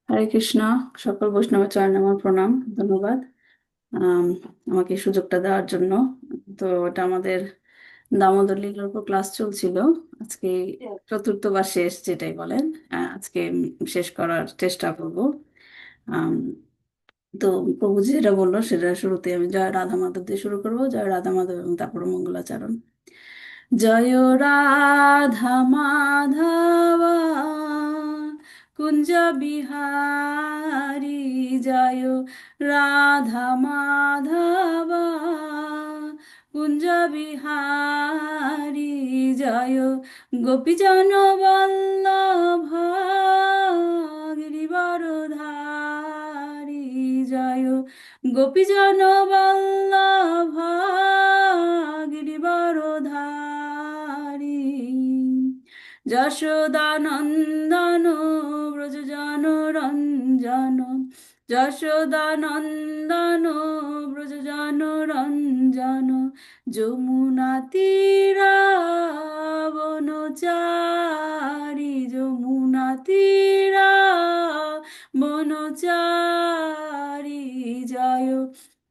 হরে কৃষ্ণ। সকল বৈষ্ণবের চরণে আমার প্রণাম, ধন্যবাদ আম, আমাকে এই সুযোগটা দেওয়ার জন্য। তো এটা আমাদের দামোদর লীলার উপর ক্লাস চলছিল। আজকে চতুর্থ বা শেষ যেটাই বলেন। আজকে শেষ করার চেষ্টা করব। আম, তো প্রভু যেটা বললো সেটা শুরুতে আমি জয় রাধা মাধব দিয়ে শুরু করবো, জয় রাধা মাধব, এবং তারপরে মঙ্গলাচরণ। জয় রাধা মাধব কুঞ্জ বিহারী, জয় রাধা মাধব কুঞ্জ বিহারী, জয় গোপীজন বল্লভ গিরিবরধারী, জয় গোপীজন বল্লভ গিরিবরধারী, যশোদানন্দন ব্রজজন রঞ্জন, যশোদানন্দন ব্রজজন রঞ্জন, যমুনা তীরাবনচারী, যমুনা তীরাবনচারী, জয়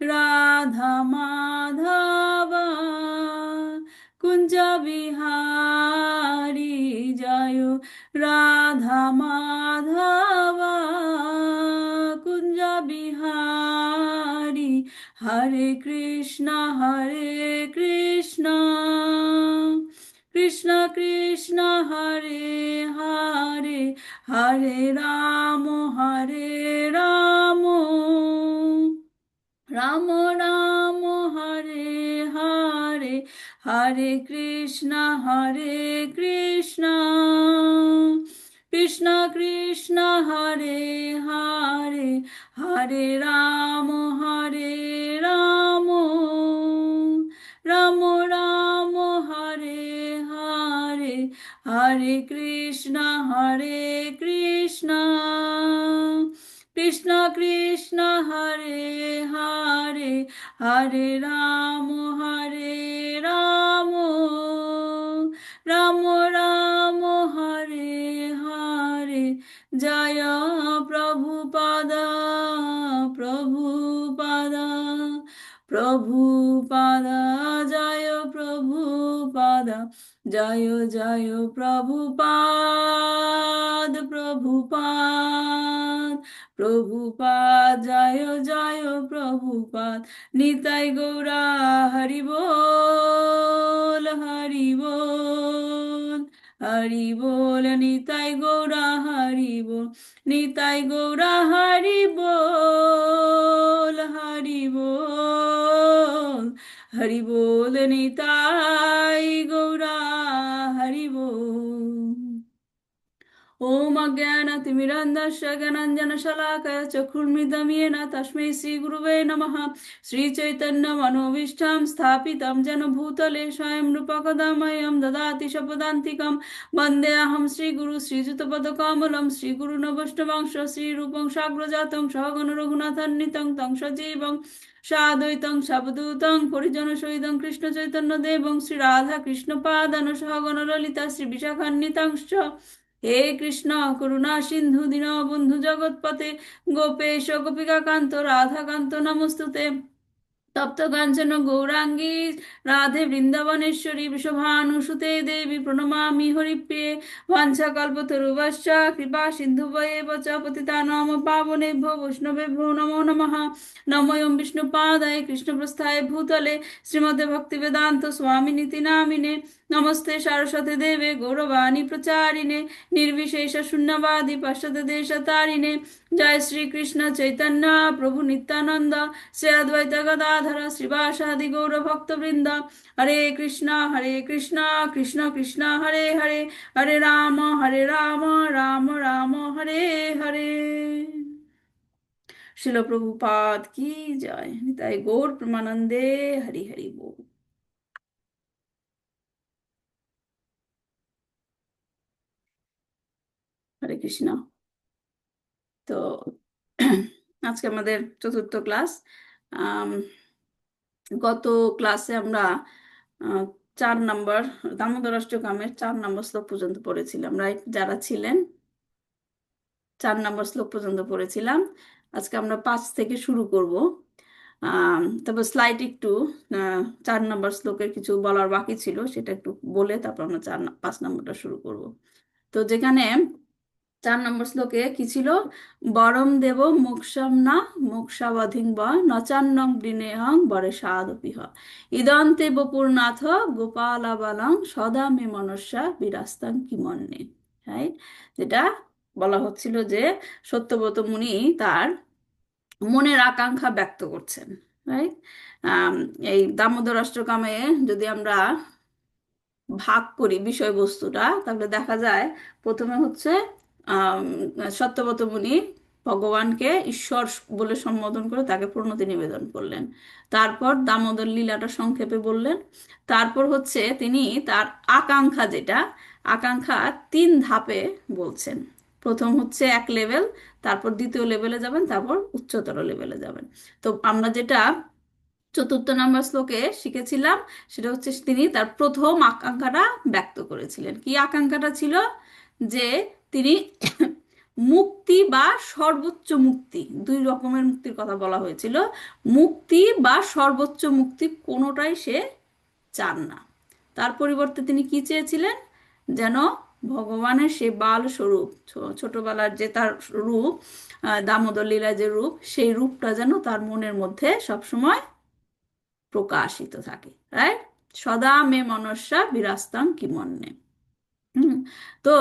রাধা মাধব কুঞ্জ বিহারী, জয় রাধা মাধব কুঞ্জ বিহারী, হরে কৃষ্ণ হরে কৃষ্ণ, কৃষ্ণ কৃষ্ণ হরে হরে, হরে রাম হরে রাম, রাম রাম হরে হরে, হরে কৃষ্ণ কৃষ্ণ কৃষ্ণ হরে হরে, হরে রাম রাম, রাম রাম হরে হরে, হরে কৃষ্ণ কৃষ্ণ কৃষ্ণ কৃষ্ণ হরে হরে, হরে রাম রাম, রাম রাম হরে হরে, জয় প্রভুপাদ, প্রভুপাদ, প্রভুপাদ, জয় প্রভুপাদ, জয় জয় প্রভুপাদ, প্রভুপাদ, প্রভুপাদ, জয় জয় প্রভুপাদ, নিতাই গৌরা হরি বল, হরি বল, হরি বল, নিতাই গৌরা হরি বল, নিতাই গৌরা হরি বল, হরি বল, হরি বল, নিতাই গৌরা হরি বল। ওম অজ্ঞানতিমিরন্ধস্য জ্ঞানাঞ্জনশলাকয়া চক্ষুর্মিলিतं येन তস্मै শ্রীগুরুবে নমঃ। শ্রীচৈতন্যমনোভীষ্টं স্থাপিतं যেন ভূতলে স্বয়ं रूपकदा मह्यं ददाति स्वपदान्तिकं। वन्देऽहं श्रीगुरु श्रीयुतपदकमलं श्रीगुरुनवैष्णवांश श्रीरूपं साग्रजातं सहगण रघुनाथान्वितं तं सजीवं साद्वैतं सावधूतं परिजनसहितं कृष्णचैतन्यदेवं श्रीराधाकृष्णपादान सहगण ललिता श्रीविशाखान्वितांश्च। হে কৃষ্ণ করুণা সিন্ধু দীনবন্ধু জগৎপতে, গোপেশ গোপিকা কান্ত রাধাকান্ত নমস্তুতে, তপ্ত কাঞ্চন গৌরাঙ্গী রাধে বৃন্দাবনেশ্বরী বৃষভানুসুতে দেবী প্রণমামি হরিপ্রিয়ে। বাঞ্ছাকল্পতরুভশ্চ কৃপা সিন্ধুভ্যেব চ পতিতানাং পাবনেভ্যো বৈষ্ণবেভ্যো নমো নমঃ। নমোऽয়ং বিষ্ণুপাদায় কৃষ্ণপ্রস্থায় ভূতলে শ্রীমদ্ ভক্তিবেদান্ত স্বামিনিতি নামিনে। নমস্তে সরস্বতী দেবে গৌরবাণী প্রচারিণে নির্বিশেষ শূন্যবাদী পাশ্চাত্য দেশতারিণে। জয় শ্রী কৃষ্ণ চৈতন্য প্রভু নিত্যানন্দ শ্রী অদ্বৈত গদাধর শ্রীবাসাদি গৌর ভক্তবৃন্দ। হরে কৃষ্ণ কৃষ্ণ কৃষ্ণ হরে হরে, হরে রাম রাম রাম হরে হরে। শিল প্রভুপাদ কি জয়, নিতাই গৌর প্রেমানন্দে, হরি হরি বল। হরে কৃষ্ণ। তো আজকে আমাদের চতুর্থ ক্লাস। আম, গত ক্লাসে আমরা আহ, 4 নম্বর দামোদর অষ্টকামের 4 নম্বর শ্লোক পর্যন্ত পড়েছিলাম, রাইট? যারা ছিলেন 4 নম্বর শ্লোক পর্যন্ত পড়েছিলাম। আজকে আমরা 5 থেকে শুরু করব। তারপর স্লাইড একটু 4 নম্বর শ্লোকের কিছু বলার বাকি ছিল, সেটা একটু বলে তারপর আমরা 5 নম্বরটা শুরু করব। তো যেখানে 4 নম্বর শ্লোকে কি ছিল? বরম দেব মোক্ষম না মোক্ষাবধিং বা নচান্নং বৃণেহং বরে সাদপিহ ইদন্তে বপুরনাথ গোপালাবালং সদা মে মনস্যা বিরাস্তাং কিমন্যে। রাইট? যেটা বলা হচ্ছিল যে সত্যব্রত মুনি তার মনের আকাঙ্ক্ষা ব্যক্ত করছেন। রাইট? এই দামোদর অষ্টকামে যদি আমরা ভাগ করি বিষয়বস্তুটা, তাহলে দেখা যায় প্রথমে হচ্ছে আম, সত্যব্রত মুনি ভগবানকে ঈশ্বর বলে সম্বোধন করে তাকে প্রণতি নিবেদন করলেন। তারপর দামোদর লীলাটা সংক্ষেপে বললেন। তারপর হচ্ছে তিনি তার আকাঙ্ক্ষা, যেটা আকাঙ্ক্ষা 3 ধাপে বলছেন। প্রথম হচ্ছে এক লেভেল, তারপর দ্বিতীয় লেভেলে যাবেন, তারপর উচ্চতর লেভেলে যাবেন। তো আমরা যেটা 4 নম্বর শ্লোকে শিখেছিলাম, সেটা হচ্ছে তিনি তার প্রথম আকাঙ্ক্ষাটা ব্যক্ত করেছিলেন। কি আকাঙ্ক্ষাটা ছিল? যে তিনি মুক্তি বা সর্বোচ্চ মুক্তি, 2 রকমের মুক্তির কথা বলা হয়েছিল। মুক্তি বা সর্বোচ্চ মুক্তি কোনোটাই সে চান না। তার পরিবর্তে তিনি কি চেয়েছিলেন? যেন ভগবানের সে বাল স্বরূপ, ছোটবেলার যে তার রূপ, দামোদর লীলা যে রূপ, সেই রূপটা যেন তার মনের মধ্যে সবসময় প্রকাশিত থাকে। রাইট? সদা মে মনস্যা বিরাস্তাং কিমন্যে। হুম। তো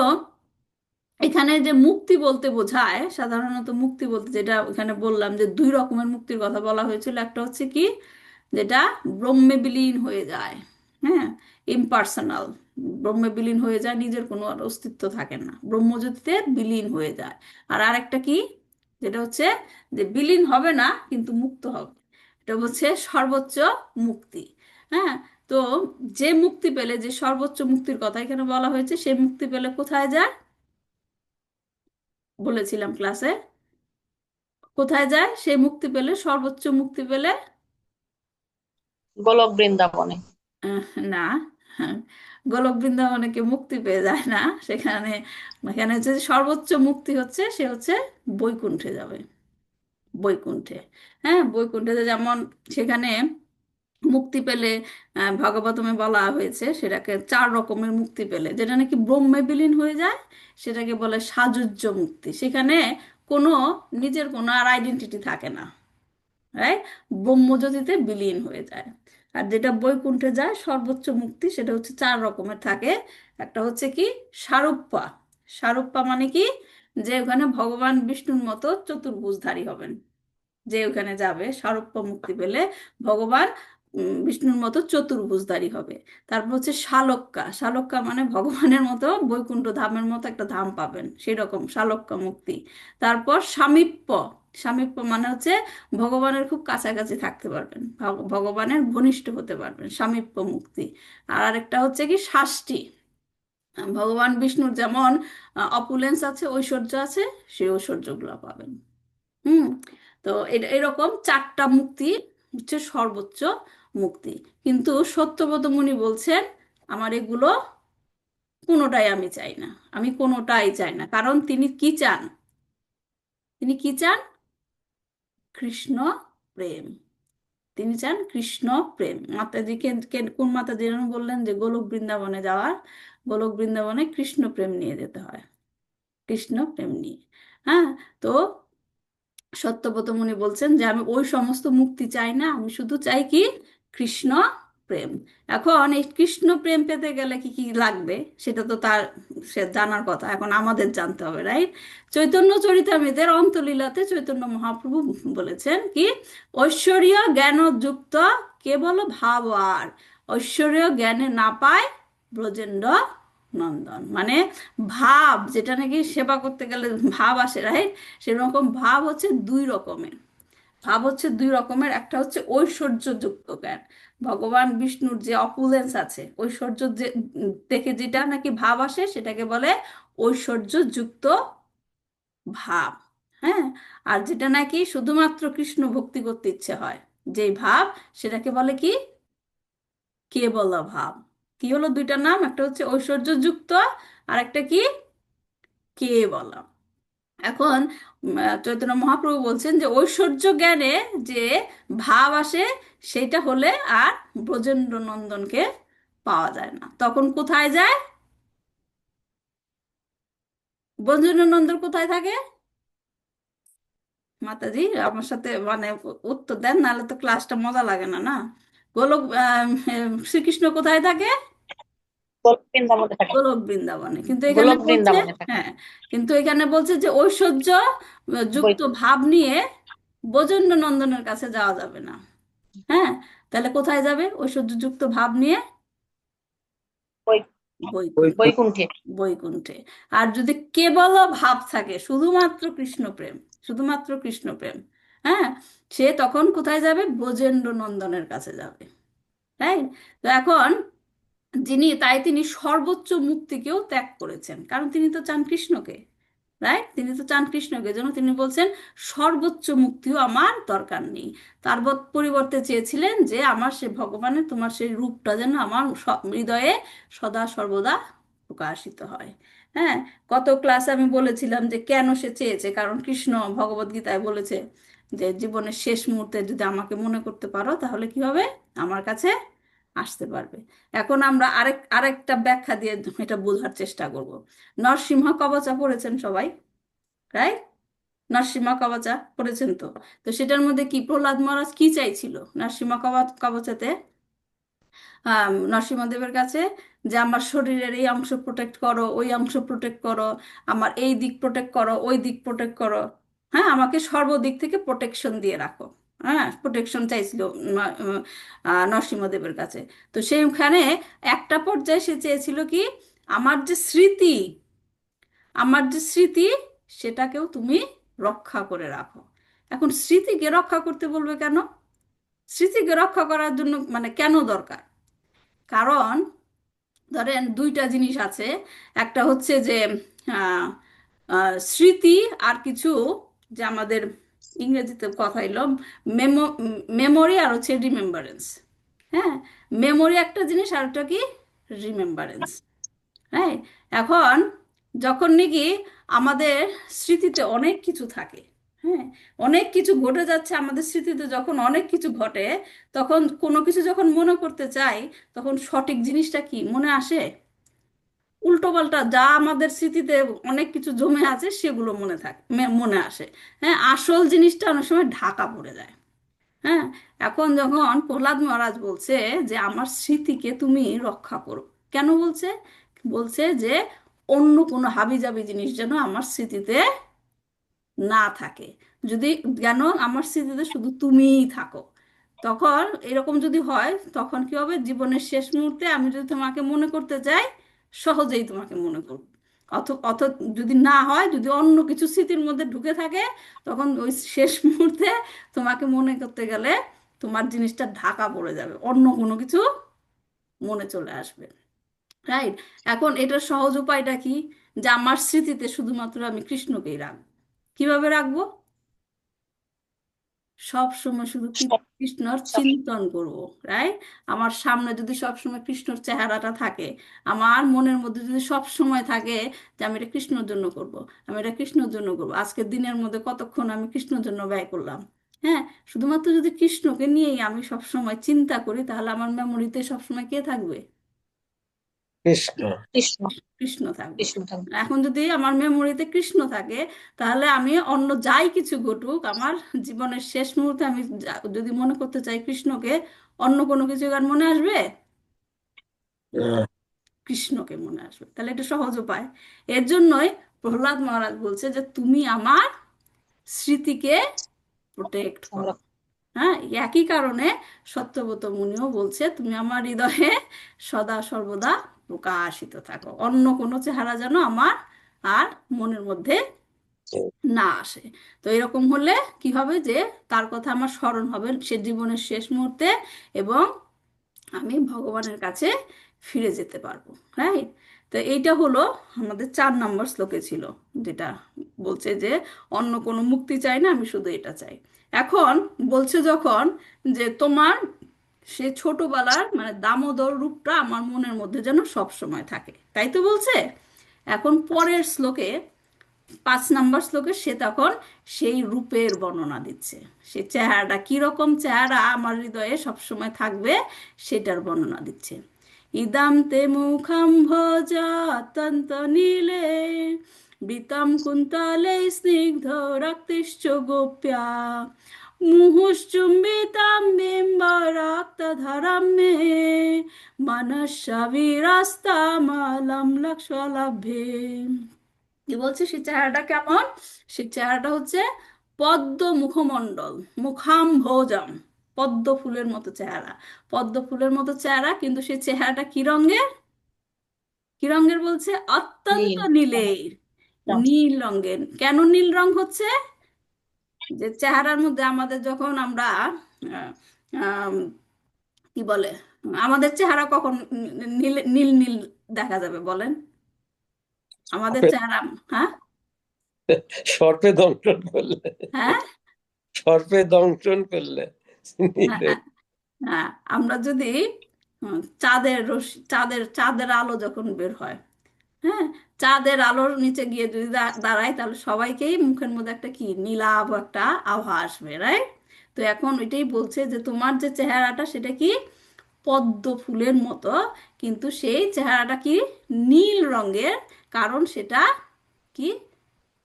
এখানে যে মুক্তি বলতে বোঝায়, সাধারণত মুক্তি বলতে যেটা এখানে বললাম যে 2 রকমের মুক্তির কথা বলা হয়েছিল। একটা হচ্ছে কি, যেটা ব্রহ্মে বিলীন হয়ে যায়। হ্যাঁ, ইম্পার্সোনাল, ব্রহ্মে বিলীন হয়ে যায়, নিজের কোনো আর অস্তিত্ব থাকে না, ব্রহ্মজ্যোতিতে বিলীন হয়ে যায়। আর আরেকটা কি, যেটা হচ্ছে যে বিলীন হবে না কিন্তু মুক্ত হবে, এটা হচ্ছে সর্বোচ্চ মুক্তি। হ্যাঁ। তো যে মুক্তি পেলে, যে সর্বোচ্চ মুক্তির কথা এখানে বলা হয়েছে, সেই মুক্তি পেলে কোথায় যায় বলেছিলাম ক্লাসে? কোথায় যায় সে মুক্তি পেলে, সর্বোচ্চ মুক্তি পেলে? গোলক বৃন্দাবনে। না, হ্যাঁ, গোলক বৃন্দাবনে কেউ মুক্তি পেয়ে যায় না। সেখানে এখানে হচ্ছে যে সর্বোচ্চ মুক্তি হচ্ছে, সে হচ্ছে বৈকুণ্ঠে যাবে। বৈকুণ্ঠে, হ্যাঁ, বৈকুণ্ঠে যেমন সেখানে মুক্তি পেলে, ভাগবতমে বলা হয়েছে সেটাকে 4 রকমের মুক্তি পেলে, যেটা নাকি ব্রহ্মে বিলীন হয়ে যায়, সেটাকে বলে সাযুজ্য মুক্তি। সেখানে কোনো নিজের কোনো আর আইডেন্টিটি থাকে না। রাইট? ব্রহ্মজ্যোতিতে বিলীন হয়ে যায়। আর যেটা বৈকুণ্ঠে যায় সর্বোচ্চ মুক্তি, সেটা হচ্ছে 4 রকমের থাকে। একটা হচ্ছে কি, সারূপ্যা। সারূপ্যা মানে কি, যে ওখানে ভগবান বিষ্ণুর মতো চতুর্ভুজধারী হবেন। যে ওখানে যাবে স্বরূপ মুক্তি পেলে ভগবান বিষ্ণুর মতো চতুর্ভুজধারী হবে। তারপর হচ্ছে শালক্কা। শালক্কা মানে ভগবানের মতো বৈকুণ্ঠ ধামের মতো একটা ধাম পাবেন, সেই রকম শালক্কা মুক্তি। তারপর সামীপ্য। সামীপ্য মানে হচ্ছে ভগবানের খুব কাছাকাছি থাকতে পারবেন, ভগবানের ঘনিষ্ঠ হতে পারবেন, সামীপ্য মুক্তি। আর আরেকটা হচ্ছে কি, সাষ্টি। ভগবান বিষ্ণুর যেমন অপুলেন্স আছে, ঐশ্বর্য আছে, সেই ঐশ্বর্যগুলো পাবেন। হুম। তো এটা এরকম 4টা মুক্তি হচ্ছে সর্বোচ্চ মুক্তি। কিন্তু সত্যব্রত মুনি বলছেন, আমার এগুলো কোনোটাই আমি চাই না। আমি কোনোটাই চাই না, কারণ তিনি কি চান? তিনি কি চান? কৃষ্ণ প্রেম। তিনি চান কৃষ্ণ প্রেম। মাতাজিকে কোন মাতাজি যেন বললেন যে গোলক বৃন্দাবনে যাওয়ার, গোলক বৃন্দাবনে কৃষ্ণ প্রেম নিয়ে যেতে হয়, কৃষ্ণ প্রেম নিয়ে। হ্যাঁ। তো সত্যব্রত মুনি বলছেন যে আমি ওই সমস্ত মুক্তি চাই না, আমি শুধু চাই কি, কৃষ্ণ প্রেম। এখন এই কৃষ্ণ প্রেম পেতে গেলে কি কি লাগবে, সেটা তো তার সে জানার কথা, এখন আমাদের জানতে হবে। রাইট? চৈতন্য চরিতামৃতের অন্তলীলাতে চৈতন্য মহাপ্রভু বলেছেন কি, ঐশ্বরীয় জ্ঞান যুক্ত কেবল ভাব, আর ঐশ্বরীয় জ্ঞানে না পায় ব্রজেন্দ্র নন্দন। মানে ভাব, যেটা নাকি সেবা করতে গেলে ভাব আসে। রাইট? সেরকম ভাব হচ্ছে 2 রকমের। ভাব হচ্ছে 2 রকমের। একটা হচ্ছে ঐশ্বর্যযুক্ত জ্ঞান। ভগবান বিষ্ণুর যে অপুলেন্স আছে, ঐশ্বর্য যে দেখে যেটা নাকি ভাব আসে, সেটাকে বলে ঐশ্বর্যযুক্ত ভাব। হ্যাঁ। আর যেটা নাকি শুধুমাত্র কৃষ্ণ ভক্তি করতে ইচ্ছে হয়, যেই ভাব, সেটাকে বলে কি, কেবল ভাব। কি হলো 2টা নাম? একটা হচ্ছে ঐশ্বর্যযুক্ত, আর একটা কি, কেবল। এখন চৈতন্য মহাপ্রভু বলছেন যে ঐশ্বর্য জ্ঞানে যে ভাব আসে সেটা হলে আর ব্রজেন্দ্র নন্দনকে পাওয়া যায় না, তখন কোথায় যায়? ব্রজেন্দ্র নন্দন কোথায় থাকে? মাতাজি আমার সাথে মানে উত্তর দেন, নাহলে তো ক্লাসটা মজা লাগে না না। গোলক শ্রীকৃষ্ণ কোথায় থাকে? গোলক বৃন্দাবনে থাকে। গোলক বৃন্দাবনে, কিন্তু এখানে গোলক বলছে, বৃন্দাবনে থাকে। হ্যাঁ, কিন্তু এখানে বলছে যে ঐশ্বর্য যুক্ত বৈকুণ্ঠ। ভাব নিয়ে ব্রজেন্দ্র নন্দনের কাছে যাওয়া যাবে না। হ্যাঁ, তাহলে কোথায় যাবে ঐশ্বর্য যুক্ত ভাব নিয়ে? বৈ- বৈকুণ্ঠে। বৈকুণ্ঠে। বৈকুণ্ঠে। আর যদি কেবল ভাব থাকে, শুধুমাত্র কৃষ্ণ প্রেম, শুধুমাত্র কৃষ্ণ প্রেম, হ্যাঁ, সে তখন কোথায় যাবে? ব্রজেন্দ্র নন্দনের কাছে যাবে। তাই তো এখন তিনি সর্বোচ্চ মুক্তিকেও ত্যাগ করেছেন, কারণ তিনি তো চান কৃষ্ণকে, রাইট? তিনি তো চান কৃষ্ণকে, জন্য তিনি বলছেন সর্বোচ্চ মুক্তিও আমার দরকার নেই। তার পরিবর্তে চেয়েছিলেন যে আমার সে ভগবানের, তোমার সেই রূপটা যেন আমার হৃদয়ে সদা সর্বদা প্রকাশিত হয়। হ্যাঁ, গত ক্লাসে আমি বলেছিলাম যে কেন সে চেয়েছে, কারণ কৃষ্ণ ভগবদ গীতায় বলেছে যে জীবনের শেষ মুহূর্তে যদি আমাকে মনে করতে পারো তাহলে কি হবে? আমার কাছে আসতে পারবে। এখন আমরা আরেকটা ব্যাখ্যা দিয়ে এটা বোঝার চেষ্টা করব। নরসিংহ কবচা পড়েছেন সবাই, রাইট? নরসিংহ কবচা পড়েছেন তো? তো সেটার মধ্যে কি প্রহ্লাদ মহারাজ কি চাইছিল নরসিংহ কবচাতে? নরসিংহদেবের কাছে যে আমার শরীরের এই অংশ প্রোটেক্ট করো, ওই অংশ প্রোটেক্ট করো, আমার এই দিক প্রোটেক্ট করো, ওই দিক প্রোটেক্ট করো, হ্যাঁ, আমাকে সর্বদিক থেকে প্রোটেকশন দিয়ে রাখো। হ্যাঁ, প্রোটেকশন চাইছিল নরসিংহদেবের কাছে। তো সেইখানে একটা পর্যায়ে সে চেয়েছিল কি, আমার যে স্মৃতি, আমার যে স্মৃতি, সেটাকেও তুমি রক্ষা করে রাখো। এখন স্মৃতিকে রক্ষা করতে বলবে কেন? স্মৃতিকে রক্ষা করার জন্য মানে কেন দরকার? কারণ ধরেন দুইটা জিনিস আছে। একটা হচ্ছে যে আহ, স্মৃতি, আর কিছু যে আমাদের ইংরেজিতে কথা এলো মেমোরি, আর হচ্ছে রিমেম্বারেন্স। হ্যাঁ, মেমোরি একটা জিনিস, আর একটা কি? রিমেম্বারেন্স। হ্যাঁ, এখন যখন নাকি আমাদের স্মৃতিতে অনেক কিছু থাকে, হ্যাঁ, অনেক কিছু ঘটে যাচ্ছে আমাদের স্মৃতিতে, যখন অনেক কিছু ঘটে তখন কোনো কিছু যখন মনে করতে চাই, তখন সঠিক জিনিসটা কি মনে আসে? উল্টো পাল্টা যা আমাদের স্মৃতিতে অনেক কিছু জমে আছে সেগুলো মনে আসে। হ্যাঁ, আসল জিনিসটা অনেক সময় ঢাকা পড়ে যায়। হ্যাঁ, এখন যখন প্রহ্লাদ মহারাজ বলছে যে আমার স্মৃতিকে তুমি রক্ষা করো, কেন বলছে? বলছে যে অন্য কোনো হাবিজাবি জিনিস যেন আমার স্মৃতিতে না থাকে। যদি যেন আমার স্মৃতিতে শুধু তুমিই থাকো, তখন এরকম যদি হয় তখন কি হবে? জীবনের শেষ মুহূর্তে আমি যদি তোমাকে মনে করতে চাই, সহজেই তোমাকে মনে করব। অথ যদি না হয়, যদি অন্য কিছু স্মৃতির মধ্যে ঢুকে থাকে, তখন ওই শেষ মুহূর্তে তোমাকে মনে করতে গেলে তোমার জিনিসটা ঢাকা পড়ে যাবে, অন্য কোনো কিছু মনে চলে আসবে, রাইট? এখন এটার সহজ উপায়টা কি? যে আমার স্মৃতিতে শুধুমাত্র আমি কৃষ্ণকেই রাখবো। কিভাবে রাখবো? সব সময় শুধু কৃষ্ণর চিন্তন করব, রাইট? আমার সামনে যদি সব সময় কৃষ্ণর চেহারাটা থাকে, আমার মনের মধ্যে যদি সব সময় থাকে যে আমি এটা কৃষ্ণর জন্য করব, আমি এটা কৃষ্ণর জন্য করব, আজকের দিনের মধ্যে কতক্ষণ আমি কৃষ্ণর জন্য ব্যয় করলাম। হ্যাঁ, শুধুমাত্র যদি কৃষ্ণকে নিয়েই আমি সব সময় চিন্তা করি, তাহলে আমার মেমোরিতে সব সময় কে থাকবে? কৃষ্ণ। কৃষ্ণ। কৃষ্ণ থাকবে। কৃষ্ণ থাকবে। এখন যদি আমার মেমোরিতে কৃষ্ণ থাকে, তাহলে আমি অন্য যাই কিছু ঘটুক আমার জীবনের শেষ মুহূর্তে, আমি যদি মনে করতে চাই কৃষ্ণকে, অন্য কোনো কিছু আর মনে আসবে? আহ, কৃষ্ণকে মনে আসবে। তাহলে এটা সহজ উপায়। এর জন্যই প্রহ্লাদ মহারাজ বলছে যে তুমি আমার স্মৃতিকে প্রোটেক্ট করো। সংরক্ষণ। হ্যাঁ, একই কারণে সত্যব্রত মুনিও বলছে তুমি আমার হৃদয়ে সদা সর্বদা প্রকাশিত থাকো, অন্য কোনো চেহারা যেন আমার আর মনের মধ্যে না আসে। তো এরকম হলে কি হবে? যে তার কথা আমার স্মরণ হবে সে জীবনের শেষ মুহূর্তে, এবং আমি ভগবানের কাছে ফিরে যেতে পারবো, রাইট? তো এইটা হলো আমাদের 4 নম্বর শ্লোকে ছিল, যেটা বলছে যে অন্য কোনো মুক্তি চাই না, আমি শুধু এটা চাই। এখন বলছে যখন যে তোমার সে ছোটবেলার মানে দামোদর রূপটা আমার মনের মধ্যে যেন সব সময় থাকে, তাই তো বলছে। এখন পরের শ্লোকে 5 নম্বর শ্লোকে সে তখন সেই রূপের বর্ণনা দিচ্ছে, সে চেহারাটা কিরকম চেহারা আমার হৃদয়ে সবসময় থাকবে সেটার বর্ণনা দিচ্ছে। ইদাম তে মুখম ভোজ অত্যন্ত নীলে বৃতম কুন্তলে স্নিগ্ধ রক্তিশ্চ গোপ্যা মুহুশ্চুম্বিতাম বিম্ব রক্তধরম মে মনঃশবিরস্তামলম লক্ষ্যলভ্যে। কি বলছে সে চেহারাটা কেমন? সে চেহারাটা হচ্ছে পদ্ম মুখমণ্ডল, মুখাম ভোজম, পদ্ম ফুলের মতো চেহারা, পদ্ম ফুলের মতো চেহারা, কিন্তু সে চেহারাটা কি রঙের? কি রঙের বলছে? অত্যন্ত নীল নীলের, রং। নীল রঙের। কেন নীল রং হচ্ছে? যে চেহারার মধ্যে আমাদের যখন আমরা আহ, আম, কি বলে, আমাদের চেহারা কখন নীল নীল নীল দেখা যাবে বলেন? আমাদের চেহারা, হ্যাঁ সর্পে দংশন করলে, হ্যাঁ সর্পে দংশন করলে হ্যাঁ নিলে। হ্যাঁ হ্যাঁ, আমরা যদি চাঁদের রশ্মি, চাঁদের আলো যখন বের হয়, হ্যাঁ, চাঁদের আলোর নিচে গিয়ে যদি দাঁড়াই, তাহলে সবাইকেই মুখের মধ্যে একটা কি নীলাভ একটা আভা আসবে, রাইট? তো এখন ওইটাই বলছে যে তোমার যে চেহারাটা সেটা কি পদ্ম ফুলের মতো, কিন্তু সেই চেহারাটা কি নীল রঙের, কারণ সেটা কি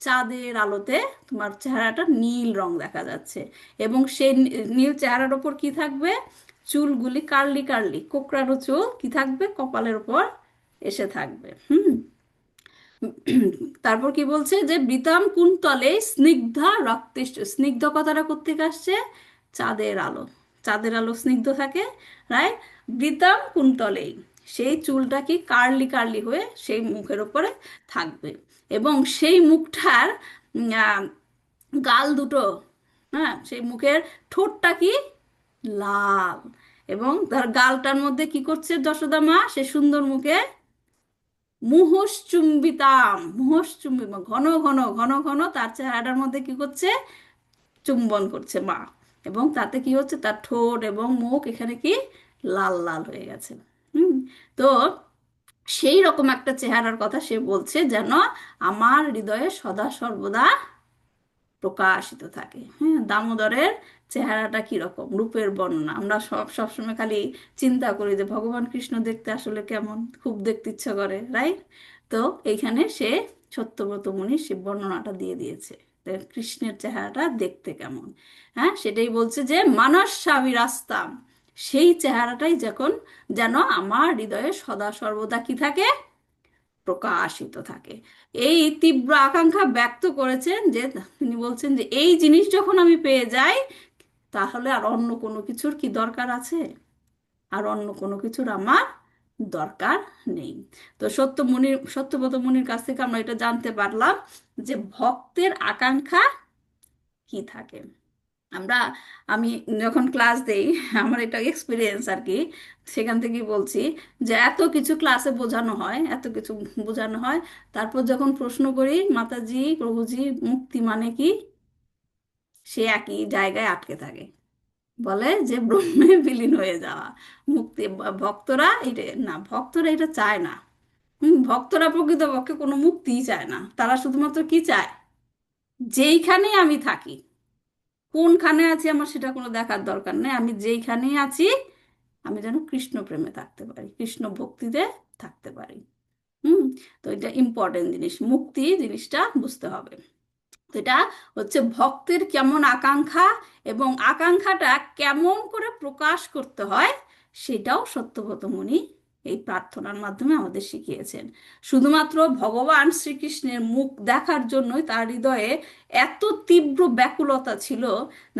চাঁদের আলোতে তোমার চেহারাটা নীল রং দেখা যাচ্ছে। এবং সেই নীল চেহারার ওপর কি থাকবে? চুলগুলি কার্লি কার্লি কোকড়ানো চুল কি থাকবে কপালের ওপর এসে থাকবে। তারপর কি বলছে যে বৃতাম কুন্তলে স্নিগ্ধা রক্তেষ্ট, স্নিগ্ধ কথাটা কোত্থেকে আসছে? চাঁদের আলো, চাঁদের আলো স্নিগ্ধ থাকে, রাইট? বৃতাম কুন্তলেই, সেই চুলটা কি কার্লি কার্লি হয়ে সেই মুখের ওপরে থাকবে। এবং সেই মুখটার আহ, গাল দুটো, হ্যাঁ, সেই মুখের ঠোঁটটা কি লাল। এবং তার গালটার মধ্যে কি করছে যশোদা মা সে সুন্দর মুখে? মুহুস চুম্বিতাম, মুহুস চুম্বি, ঘন ঘন ঘন ঘন তার চেহারাটার মধ্যে কি করছে? চুম্বন করছে মা। এবং তাতে কি হচ্ছে? তার ঠোঁট এবং মুখ এখানে কি লাল লাল হয়ে গেছে। হুম। তো সেই রকম একটা চেহারার কথা সে বলছে যেন আমার হৃদয়ে সদা সর্বদা প্রকাশিত থাকে। হ্যাঁ, দামোদরের চেহারাটা কিরকম, রূপের বর্ণনা আমরা সবসময় খালি চিন্তা করি যে ভগবান কৃষ্ণ দেখতে আসলে কেমন, খুব দেখতে ইচ্ছা করে, রাইট? তো এইখানে সে সত্যব্রত মুনি সে বর্ণনাটা দিয়ে দিয়েছে যে কৃষ্ণের চেহারাটা দেখতে কেমন। হ্যাঁ, সেটাই বলছে যে মানস রাস্তাম, সেই চেহারাটাই যখন যেন আমার হৃদয়ে সদা সর্বদা কি থাকে? প্রকাশিত থাকে। এই তীব্র আকাঙ্ক্ষা ব্যক্ত করেছেন যে তিনি বলছেন যে এই জিনিস যখন আমি পেয়ে যাই, তাহলে আর অন্য কোনো কিছুর কি দরকার আছে? আর অন্য কোনো কিছুর আমার দরকার নেই। তো সত্যব্রত মুনির কাছ থেকে আমরা এটা জানতে পারলাম যে ভক্তের আকাঙ্ক্ষা কি থাকে। আমরা, আমি যখন ক্লাস দেই, আমার এটা এক্সপিরিয়েন্স আর কি, সেখান থেকেই বলছি যে এত কিছু ক্লাসে বোঝানো হয়, এত কিছু বোঝানো হয়, তারপর যখন প্রশ্ন করি মাতাজি প্রভুজি মুক্তি মানে কি, সে একই জায়গায় আটকে থাকে, বলে যে ব্রহ্মে বিলীন হয়ে যাওয়া মুক্তি। ভক্তরা এটা না, ভক্তরা এটা চায় না। ভক্তরা প্রকৃতপক্ষে কোনো মুক্তিই চায় না, তারা শুধুমাত্র কি চায়? যেইখানে আমি থাকি, কোনখানে আছি আমার সেটা কোনো দেখার দরকার নেই, আমি যেইখানেই আছি আমি যেন কৃষ্ণ প্রেমে থাকতে পারি, কৃষ্ণ ভক্তিতে থাকতে পারি। হুম। তো এটা ইম্পর্টেন্ট জিনিস, মুক্তি জিনিসটা বুঝতে হবে। তো এটা হচ্ছে ভক্তের কেমন আকাঙ্ক্ষা, এবং আকাঙ্ক্ষাটা কেমন করে প্রকাশ করতে হয় সেটাও সত্যব্রত মুনি এই প্রার্থনার মাধ্যমে আমাদের শিখিয়েছেন। শুধুমাত্র ভগবান শ্রীকৃষ্ণের মুখ দেখার জন্যই তার হৃদয়ে এত তীব্র ব্যাকুলতা ছিল।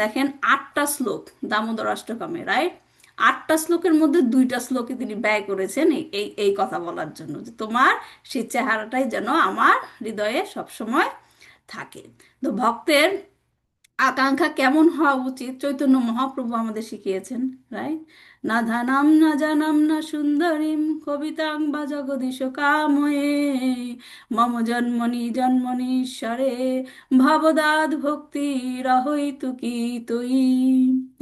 দেখেন 8টা শ্লোক দামোদর অষ্টকমে, রাইট? 8টা শ্লোকের মধ্যে 2টা শ্লোকে তিনি ব্যয় করেছেন এই এই এই কথা বলার জন্য যে তোমার সেই চেহারাটাই যেন আমার হৃদয়ে সবসময় থাকে। তো ভক্তের আকাঙ্ক্ষা কেমন হওয়া উচিত চৈতন্য মহাপ্রভু আমাদের শিখিয়েছেন, রাইট? না ধানাম না জানাম না সুন্দরীম কবিতাং বা জগদীশ কাময়ে মম জন্মনি জন্মনি ঈশ্বরে ভবদাদ ভক্তি রহইতু কি তুই,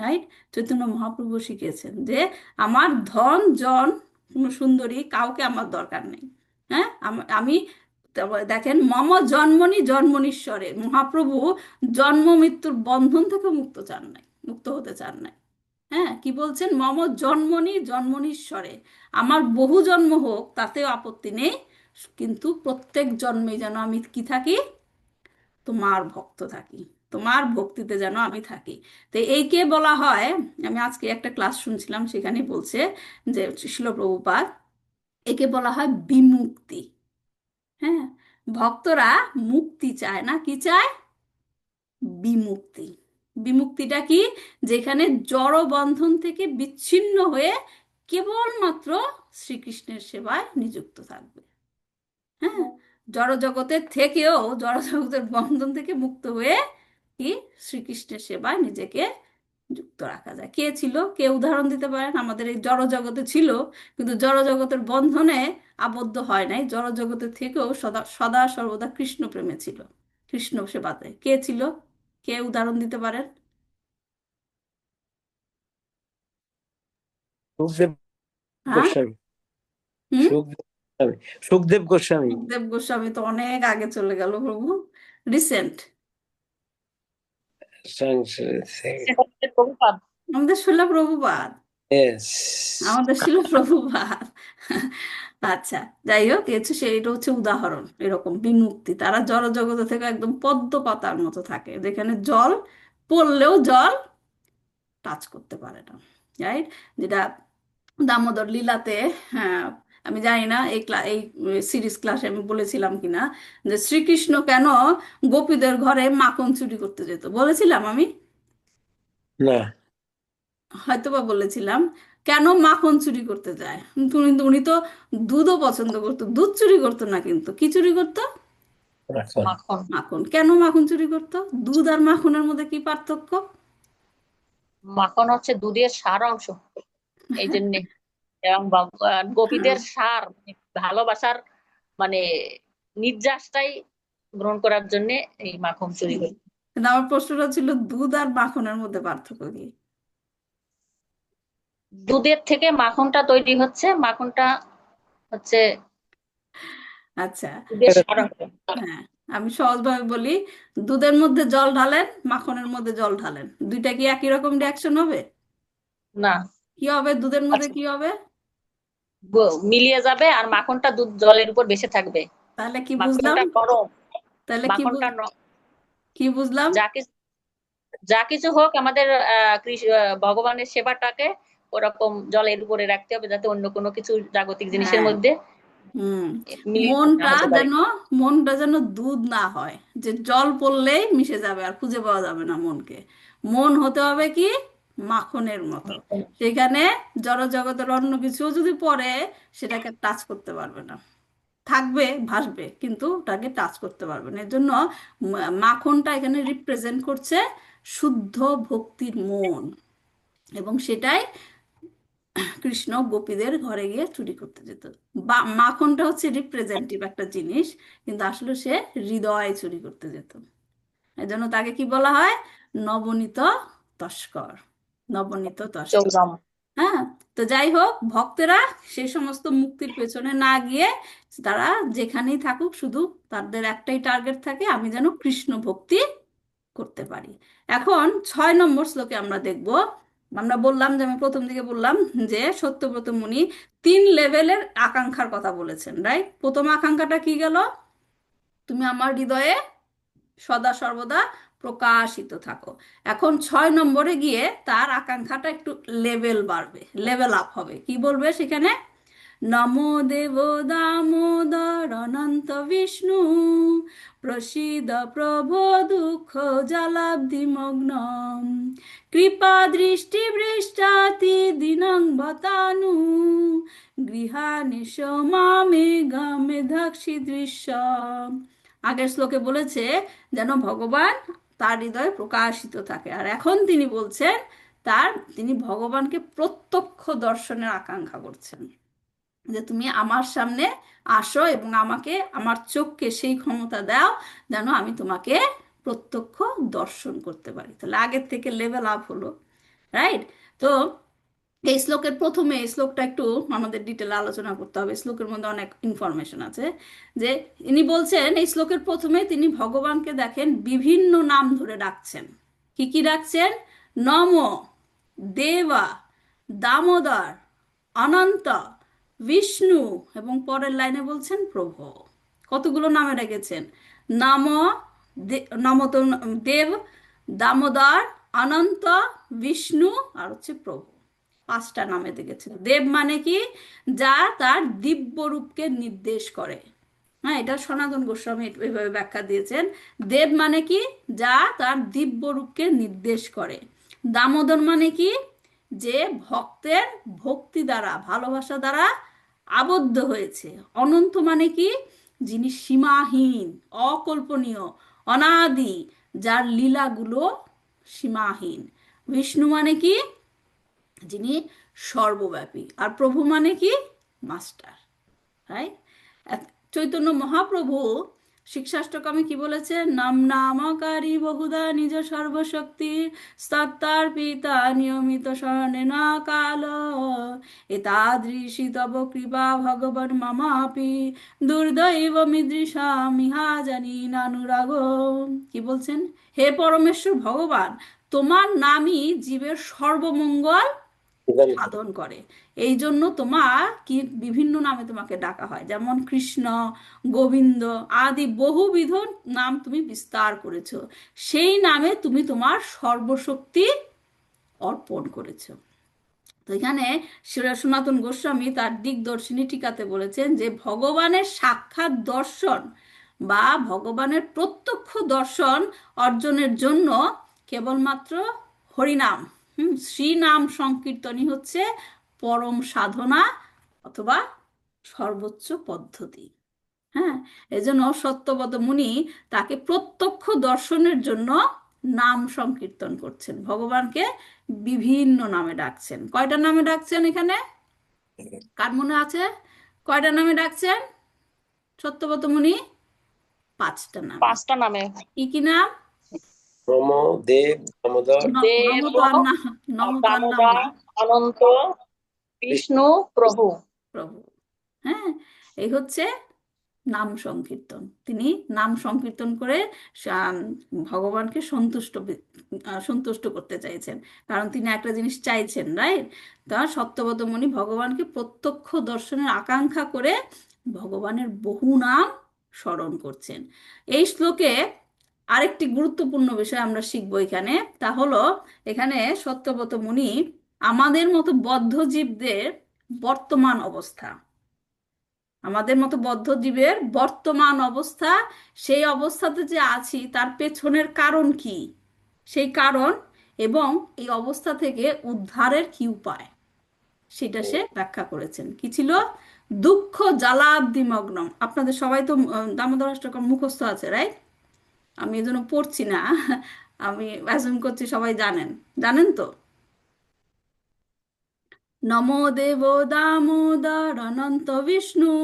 রাইট? চৈতন্য মহাপ্রভু শিখিয়েছেন যে আমার ধন জন কোনো সুন্দরী কাউকে আমার দরকার নেই। হ্যাঁ, আমি তারপরে দেখেন, মম জন্মনি জন্মনীশ্বরে, মহাপ্রভু জন্ম মৃত্যুর বন্ধন থেকে মুক্ত হতে চান নাই। হ্যাঁ, কি বলছেন? মম জন্মনি জন্মনীশ্বরে, আমার বহু জন্ম হোক তাতেও আপত্তি নেই, কিন্তু প্রত্যেক জন্মে যেন আমি কি থাকি? তোমার ভক্ত থাকি, তোমার ভক্তিতে যেন আমি থাকি। তো এইকে বলা হয়, আমি আজকে একটা ক্লাস শুনছিলাম, সেখানে বলছে যে শিল প্রভুপাদ, একে বলা হয় বিমুক্তি। হ্যাঁ, ভক্তরা মুক্তি চায় না, কি চায়? বিমুক্তি। বিমুক্তিটা কি? যেখানে জড় বন্ধন থেকে বিচ্ছিন্ন হয়ে কেবলমাত্র শ্রীকৃষ্ণের সেবায় নিযুক্ত থাকবে। হ্যাঁ, জড়জগতের থেকেও, জড়জগতের বন্ধন থেকে মুক্ত হয়ে কি শ্রীকৃষ্ণের সেবায় নিজেকে যুক্ত রাখা যায়। কে ছিল? কে উদাহরণ দিতে পারেন? আমাদের এই জড়জগতে ছিল, কিন্তু জড়জগতের বন্ধনে আবদ্ধ হয় নাই, জড়জগতের থেকেও সদা সদা সর্বদা কৃষ্ণ প্রেমে ছিল, কৃষ্ণ সেবাতে। কে ছিল? কে উদাহরণ দিতে পারেন? সুখদেব হ্যাঁ। গোস্বামী। হুম। সুখদেব গোস্বামী। সুখদেব গোস্বামী তো অনেক আগে চলে গেল প্রভু, রিসেন্ট। প্রভুপাদ। আমাদের শিল প্রভুপাদ, Yes. আমাদের শিল প্রভুপাদ। আচ্ছা, যাই হোক, সেইটা হচ্ছে উদাহরণ। এরকম বিমুক্তি, তারা জড় জগৎ থেকে একদম পদ্ম পাতার মতো থাকে, যেখানে জল পড়লেও জল টাচ করতে পারে না। রাইট? যেটা দামোদর লীলাতে, হ্যাঁ, আমি জানি না এই সিরিজ ক্লাসে আমি বলেছিলাম কিনা, যে শ্রীকৃষ্ণ কেন গোপীদের ঘরে মাখন চুরি করতে যেত, বলেছিলাম আমি? না। হয়তোবা বলেছিলাম। কেন মাখন চুরি করতে যায়? কিন্তু উনি তো দুধও পছন্দ করতো, দুধ চুরি করতো না, কিন্তু কি চুরি করতো? এখন মাখন। মাখন। কেন মাখন চুরি করতো? দুধ আর মাখনের মধ্যে কি পার্থক্য? মাখন হচ্ছে দুধের সার অংশ, এই জন্যে। এবং গোপীদের সার মানে ভালোবাসার মানে নির্যাসটাই গ্রহণ করার জন্য এই মাখন চুরি করে। কিন্তু আমার প্রশ্নটা ছিল, দুধ আর মাখনের মধ্যে পার্থক্য কি? দুধের থেকে মাখনটা তৈরি হচ্ছে, মাখনটা হচ্ছে আচ্ছা, দুধের সার অংশ। হ্যাঁ, আমি সহজভাবে বলি, দুধের মধ্যে জল ঢালেন, মাখনের মধ্যে জল ঢালেন, দুইটা কি একই রকম রিয়াকশন হবে? না, কি হবে? দুধের মধ্যে আচ্ছা, কি হবে? মিলিয়ে যাবে আর মাখনটা দুধ জলের উপর বেশে থাকবে। তাহলে কি বুঝলাম? মাখনটা নরম, তাহলে মাখনটা কি বুঝলাম? যা কিছু যা কিছু হোক আমাদের ভগবানের সেবাটাকে ওরকম জলের উপরে রাখতে হবে, যাতে অন্য কোনো কিছু জাগতিক জিনিসের হ্যাঁ। মধ্যে হুম। মিলিয়ে না মনটা হতে পারে। যেন, মনটা যেন দুধ না হয়, যে জল পড়লেই মিশে যাবে আর খুঁজে পাওয়া যাবে না মনকে। মন হতে হবে কি? মাখনের মতো। সেখানে জড়জগতের অন্য কিছু যদি পড়ে, সেটাকে টাচ করতে পারবে না, থাকবে, ভাসবে, কিন্তু ওটাকে টাচ করতে পারবে না। এর জন্য মাখনটা এখানে রিপ্রেজেন্ট করছে শুদ্ধ ভক্তির মন, এবং সেটাই কৃষ্ণ গোপীদের ঘরে গিয়ে চুরি করতে যেত। বা মাখনটা হচ্ছে রিপ্রেজেন্টেটিভ একটা জিনিস, কিন্তু আসলে সে হৃদয় চুরি করতে যেত। এই জন্য তাকে কি বলা হয়? নবনীত তস্কর। নবনীত তস্কর। চৌজম। হ্যাঁ। তো যাই হোক, ভক্তেরা সেই সমস্ত মুক্তির পেছনে না গিয়ে, তারা যেখানেই থাকুক, শুধু তাদের একটাই টার্গেট থাকে, আমি যেন কৃষ্ণ ভক্তি করতে পারি। এখন 6 নম্বর শ্লোকে আমরা দেখব, আমরা বললাম যে, আমি প্রথম দিকে বললাম যে সত্যব্রত মুনি 3 লেভেলের আকাঙ্ক্ষার কথা বলেছেন, রাইট? প্রথম আকাঙ্ক্ষাটা কি গেল? তুমি আমার হৃদয়ে সদা সর্বদা প্রকাশিত থাকো। এখন 6 নম্বরে গিয়ে তার আকাঙ্ক্ষাটা একটু লেভেল বাড়বে, লেভেল আপ হবে। কি বলবে সেখানে? নমো দেব দামোদর অনন্ত বিষ্ণু, প্রসীদ প্রভো দুঃখ জলাব্ধিমগ্ন, কৃপা দৃষ্টি বৃষ্টাতি দিনং বতানু, গৃহানিশ মামে গামে ধাক্ষি দৃশ্য। আগের শ্লোকে বলেছে যেন ভগবান তার হৃদয়ে প্রকাশিত থাকে, আর এখন তিনি বলছেন তিনি ভগবানকে প্রত্যক্ষ দর্শনের আকাঙ্ক্ষা করছেন, যে তুমি আমার সামনে আসো এবং আমাকে, আমার চোখকে সেই ক্ষমতা দাও যেন আমি তোমাকে প্রত্যক্ষ দর্শন করতে পারি। তাহলে আগের থেকে লেভেল আপ হলো, রাইট? তো এই শ্লোকের প্রথমে, এই শ্লোকটা একটু আমাদের ডিটেল আলোচনা করতে হবে, শ্লোকের মধ্যে অনেক ইনফরমেশন আছে। যে ইনি বলছেন, এই শ্লোকের প্রথমে তিনি ভগবানকে দেখেন বিভিন্ন নাম ধরে ডাকছেন। কি কি ডাকছেন? নম, দেবা, দামোদর, অনন্ত, বিষ্ণু, এবং পরের লাইনে বলছেন প্রভু। কতগুলো নামে ডেকেছেন? নাম, নম তো দেব, দামোদর, অনন্ত, বিষ্ণু, আর হচ্ছে প্রভু। পাঁচটা নামে ডেকেছেন। দেব মানে কি? যা তার দিব্য রূপকে নির্দেশ করে। হ্যাঁ, এটা সনাতন গোস্বামী এইভাবে ব্যাখ্যা দিয়েছেন। দেব মানে কি? যা তার দিব্য রূপকে নির্দেশ করে। দামোদর মানে কি? যে ভক্তের ভক্তি দ্বারা, ভালোবাসা দ্বারা আবদ্ধ হয়েছে। অনন্ত মানে কি? যিনি সীমাহীন, অকল্পনীয়, অনাদি, যার লীলাগুলো সীমাহীন। বিষ্ণু মানে কি? যিনি সর্বব্যাপী। আর প্রভু মানে কি? মাস্টার। রাইট? চৈতন্য মহাপ্রভু শিক্ষাষ্টকমে কি বলেছে? নাম নামকারী বহুধা নিজ সর্বশক্তি সত্তার পিতা নিয়মিত শরণে না কাল এতাদৃশী তব কৃপা ভগবান মামাপি দুর্দৈব মিদৃশা মিহা জানি নানুরাগ। কি বলছেন? হে পরমেশ্বর ভগবান, তোমার নামই জীবের সর্বমঙ্গল সাধন করে। এই জন্য তোমার কি বিভিন্ন নামে তোমাকে ডাকা হয়, যেমন কৃষ্ণ, গোবিন্দ আদি বহুবিধ নাম তুমি বিস্তার করেছো। সেই নামে তুমি তোমার সর্বশক্তি অর্পণ করেছো। তো এখানে সনাতন গোস্বামী তার দিগদর্শিনী টিকাতে বলেছেন যে ভগবানের সাক্ষাৎ দর্শন বা ভগবানের প্রত্যক্ষ দর্শন অর্জনের জন্য কেবলমাত্র হরিনাম, শ্রীনাম সংকীর্তনই হচ্ছে পরম সাধনা অথবা সর্বোচ্চ পদ্ধতি। হ্যাঁ, এজন্য সত্যব্রত মুনি তাকে প্রত্যক্ষ দর্শনের জন্য নাম সংকীর্তন করছেন, ভগবানকে বিভিন্ন নামে ডাকছেন। কয়টা নামে ডাকছেন এখানে? কার মনে আছে কয়টা নামে ডাকছেন সত্যব্রত মুনি? পাঁচটা নামে। পাঁচটা নামে। কি কি নাম? নম, দেব, দামোদর, দেব, নম তো আর না, নম তো আর নাম দামোদর, না। অনন্ত, বিষ্ণু, প্রভু। প্রভু। হ্যাঁ, এই হচ্ছে নাম সংকীর্তন। তিনি নাম সংকীর্তন করে ভগবানকে সন্তুষ্ট করতে চাইছেন। কারণ তিনি একটা জিনিস চাইছেন, রাইট? তার সত্যব্রত মুনি ভগবানকে প্রত্যক্ষ দর্শনের আকাঙ্ক্ষা করে ভগবানের বহু নাম স্মরণ করছেন। এই শ্লোকে আরেকটি গুরুত্বপূর্ণ বিষয় আমরা শিখবো এখানে, তা হলো এখানে সত্যব্রত মুনি আমাদের মতো বদ্ধ জীবদের বর্তমান অবস্থা, আমাদের মতো বদ্ধ জীবের বর্তমান অবস্থা, সেই অবস্থাতে যে আছি তার পেছনের কারণ কি, সেই কারণ এবং এই অবস্থা থেকে উদ্ধারের কি উপায়, সেটা সে ব্যাখ্যা করেছেন। কি ছিল? দুঃখ জ্বালাব্দিমগ্নম। আপনাদের সবাই তো দামোদর অষ্টকম মুখস্থ আছে, রাইট? আমি এই জন্য পড়ছি না, আমি অ্যাজুম করছি সবাই জানেন। জানেন তো? নমো দেব দামোদর অনন্ত বিষ্ণু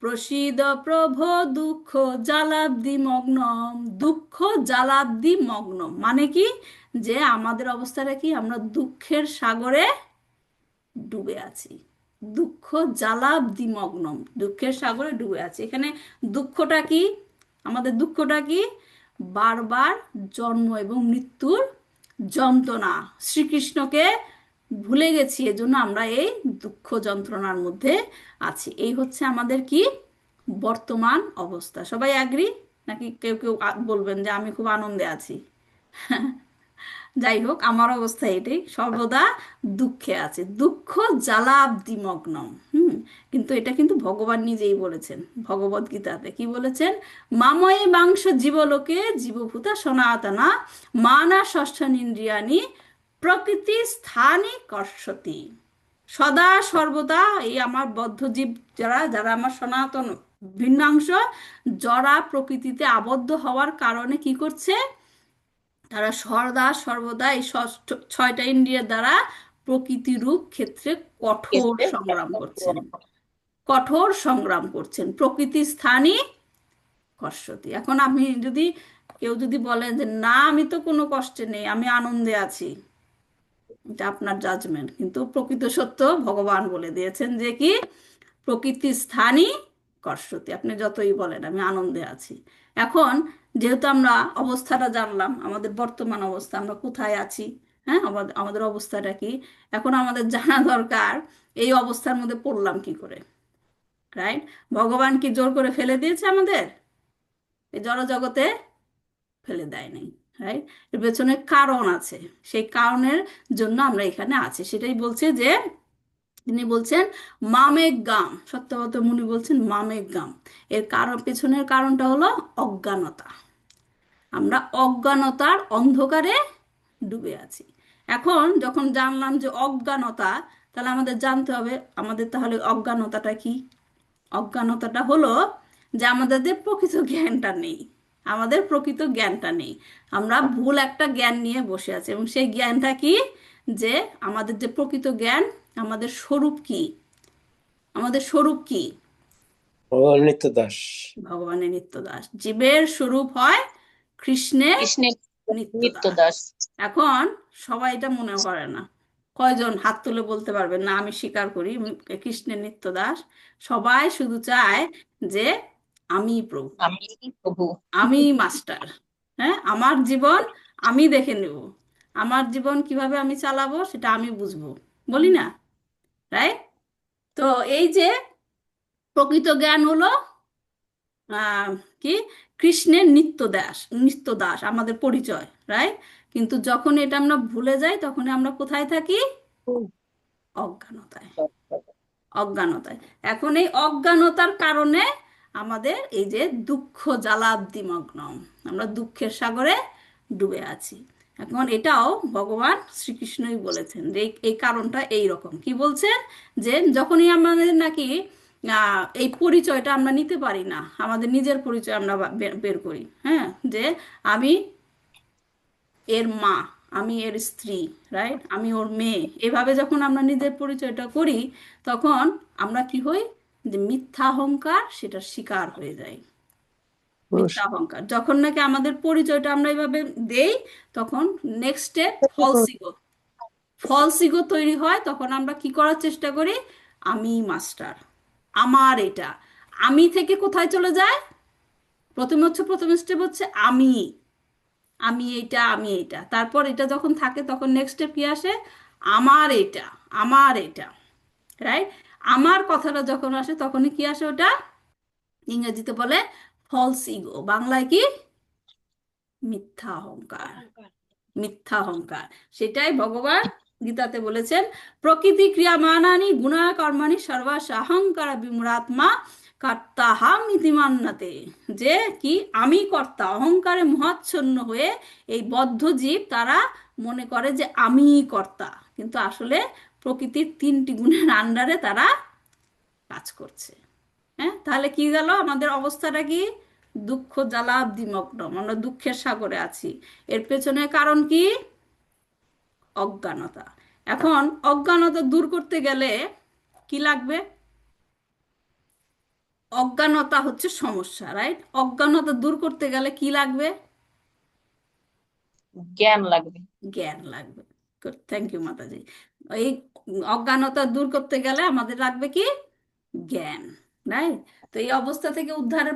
প্রসীদ প্রভো দুঃখ জ্বালাব্দি মগ্নম। দুঃখ জ্বালাব্দি মগ্নম মানে কি? যে আমাদের অবস্থাটা কি? আমরা দুঃখের সাগরে ডুবে আছি। দুঃখ জ্বালাব্দি মগ্নম, দুঃখের সাগরে ডুবে আছি। এখানে দুঃখটা কি? আমাদের দুঃখটা কি? বারবার জন্ম এবং মৃত্যুর যন্ত্রণা। শ্রীকৃষ্ণকে ভুলে গেছি, এজন্য আমরা এই দুঃখ যন্ত্রণার মধ্যে আছি। এই হচ্ছে আমাদের কি বর্তমান অবস্থা। সবাই অ্যাগ্রি? নাকি কেউ কেউ বলবেন যে আমি খুব আনন্দে আছি? যাই হোক, আমার অবস্থা এটাই, সর্বদা দুঃখে আছে। দুঃখ জ্বালাব্দি মগ্নম। কিন্তু এটা কিন্তু ভগবান নিজেই বলেছেন ভগবদ গীতাতে। কি বলেছেন? মাময়ে মাংস জীবলোকে জীবভূতা সনাতনা মানা ষষ্ঠনীন্দ্রিয়ানি প্রকৃতি স্থানে কর্ষতি। সদা সর্বদা এই আমার বদ্ধ জীব যারা, যারা আমার সনাতন ভিন্নাংশ, জড়া প্রকৃতিতে আবদ্ধ হওয়ার কারণে কি করছে? তারা সদা সর্বদা এই ছয়টা ইন্দ্রিয়ের দ্বারা প্রকৃতি রূপ ক্ষেত্রে কঠোর সংগ্রাম করছেন। কঠোর সংগ্রাম করছেন। প্রকৃতি স্থানই কষ্টতি। এখন আমি যদি, কেউ যদি বলেন যে না আমি তো কোনো কষ্টে নেই, আমি আনন্দে আছি, এটা আপনার জাজমেন্ট, কিন্তু প্রকৃত সত্য ভগবান বলে দিয়েছেন যে কি, প্রকৃতি স্থানই কর্ষতি। আপনি যতই বলেন আমি আনন্দে আছি। এখন যেহেতু আমরা অবস্থাটা জানলাম, আমাদের বর্তমান অবস্থা, আমরা কোথায় আছি, হ্যাঁ, আমাদের আমাদের অবস্থাটা কি, এখন আমাদের জানা দরকার এই অবস্থার মধ্যে পড়লাম কি করে। রাইট? ভগবান কি জোর করে ফেলে দিয়েছে আমাদের এই জড়জগতে? ফেলে দেয়নি। রাইট? এর পেছনে কারণ আছে, সেই কারণের জন্য আমরা এখানে আছি। সেটাই বলছে যে, তিনি বলছেন মামেক গাম, সত্যবত মুনি বলছেন মামেক গাম। এর কারণ, পেছনের কারণটা হলো অজ্ঞানতা। আমরা অজ্ঞানতার অন্ধকারে ডুবে আছি। এখন যখন জানলাম যে অজ্ঞানতা, তাহলে আমাদের জানতে হবে আমাদের তাহলে অজ্ঞানতাটা কি। অজ্ঞানতাটা হলো যে আমাদের যে প্রকৃত জ্ঞানটা নেই, আমাদের প্রকৃত জ্ঞানটা নেই। আমরা ভুল একটা জ্ঞান নিয়ে বসে আছি, এবং সেই জ্ঞানটা কি, যে আমাদের যে প্রকৃত জ্ঞান, আমাদের স্বরূপ কি, আমাদের স্বরূপ কি, ভগবান নিত্য দাস। ভগবানের নিত্য দাস। জীবের স্বরূপ হয় কৃষ্ণের কৃষ্ণের নিত্য নিত্য দাস। দাস। এখন সবাই এটা মনে করে না। কয়জন হাত তুলে বলতে পারবেন না আমি স্বীকার করি আমি কৃষ্ণের নিত্য দাস? সবাই শুধু চায় যে আমি প্রভু, আমি প্রভু। আমি মাস্টার, হ্যাঁ, আমার জীবন আমি দেখে নেব, আমার জীবন কিভাবে আমি চালাবো সেটা আমি বুঝবো, বলি না? রাইট? তো এই যে প্রকৃত জ্ঞান হলো আহ কি, কৃষ্ণের নিত্য দাস, নিত্য দাস আমাদের পরিচয়। রাইট? কিন্তু যখন এটা আমরা ভুলে যাই, তখন আমরা কোথায় থাকি? অজ্ঞানতায়। অজ্ঞানতায়। এখন এই অজ্ঞানতার কারণে আমাদের এই যে দুঃখ জ্বালাব্দিমগ্ন, আমরা দুঃখের সাগরে ডুবে আছি। এখন এটাও ভগবান শ্রীকৃষ্ণই বলেছেন যে এই কারণটা এই রকম। কি বলছেন? যে যখনই আমাদের নাকি এই পরিচয়টা আমরা নিতে পারি না, আমাদের নিজের পরিচয় আমরা বের করি, হ্যাঁ, যে আমি এর মা, আমি এর স্ত্রী, রাইট, আমি ওর মেয়ে, এভাবে যখন আমরা নিজের পরিচয়টা করি, তখন আমরা কি হই, যে মিথ্যা অহংকার সেটার শিকার হয়ে যাই। মিথ্যা অহংকার যখন নাকি আমাদের পরিচয়টা আমরা এইভাবে দেই, তখন next step false ego. False ego তৈরি হয়, তখন আমরা কি করার চেষ্টা করি, আমি মাস্টার, আমার এটা। আমি থেকে কোথায় চলে যায়? প্রথম স্টেপ হচ্ছে আমি, আমি এইটা, আমি এইটা। তারপর এটা যখন থাকে, তখন নেক্সট স্টেপ কি আসে, আমার এটা, আমার এটা। রাইট? আমার কথাটা যখন আসে, তখনই কি আসে ওটা, ইংরেজিতে বলে ফলস ইগো, বাংলায় কি, মিথ্যা অহংকার। মিথ্যা অহংকার। সেটাই ভগবান গীতাতে বলেছেন, প্রকৃতি ক্রিয়ামানানি গুণা কর্মাণি সর্বাস অহংকার বিমূঢ়াত্মা কর্তাহাম ইতি মান্যতে। যে কি, আমি কর্তা, অহংকারে মহাচ্ছন্ন হয়ে এই বদ্ধ জীব তারা মনে করে যে আমিই কর্তা, কিন্তু আসলে প্রকৃতির তিনটি গুণের আন্ডারে তারা কাজ করছে। হ্যাঁ, তাহলে কি গেল, আমাদের অবস্থাটা কি, দুঃখ জ্বালাব্দিমগ্ন, আমরা দুঃখের সাগরে আছি। এর পেছনে কারণ কি, অজ্ঞানতা। এখন অজ্ঞানতা দূর করতে গেলে কি লাগবে? অজ্ঞানতা হচ্ছে সমস্যা, রাইট? অজ্ঞানতা দূর করতে গেলে কি লাগবে? জ্ঞান লাগবে। জ্ঞান লাগবে। থ্যাংক ইউ মাতাজি। এই অজ্ঞানতা দূর করতে গেলে আমাদের লাগবে কি, জ্ঞান। রাইট? তো এই অবস্থা থেকে উদ্ধারের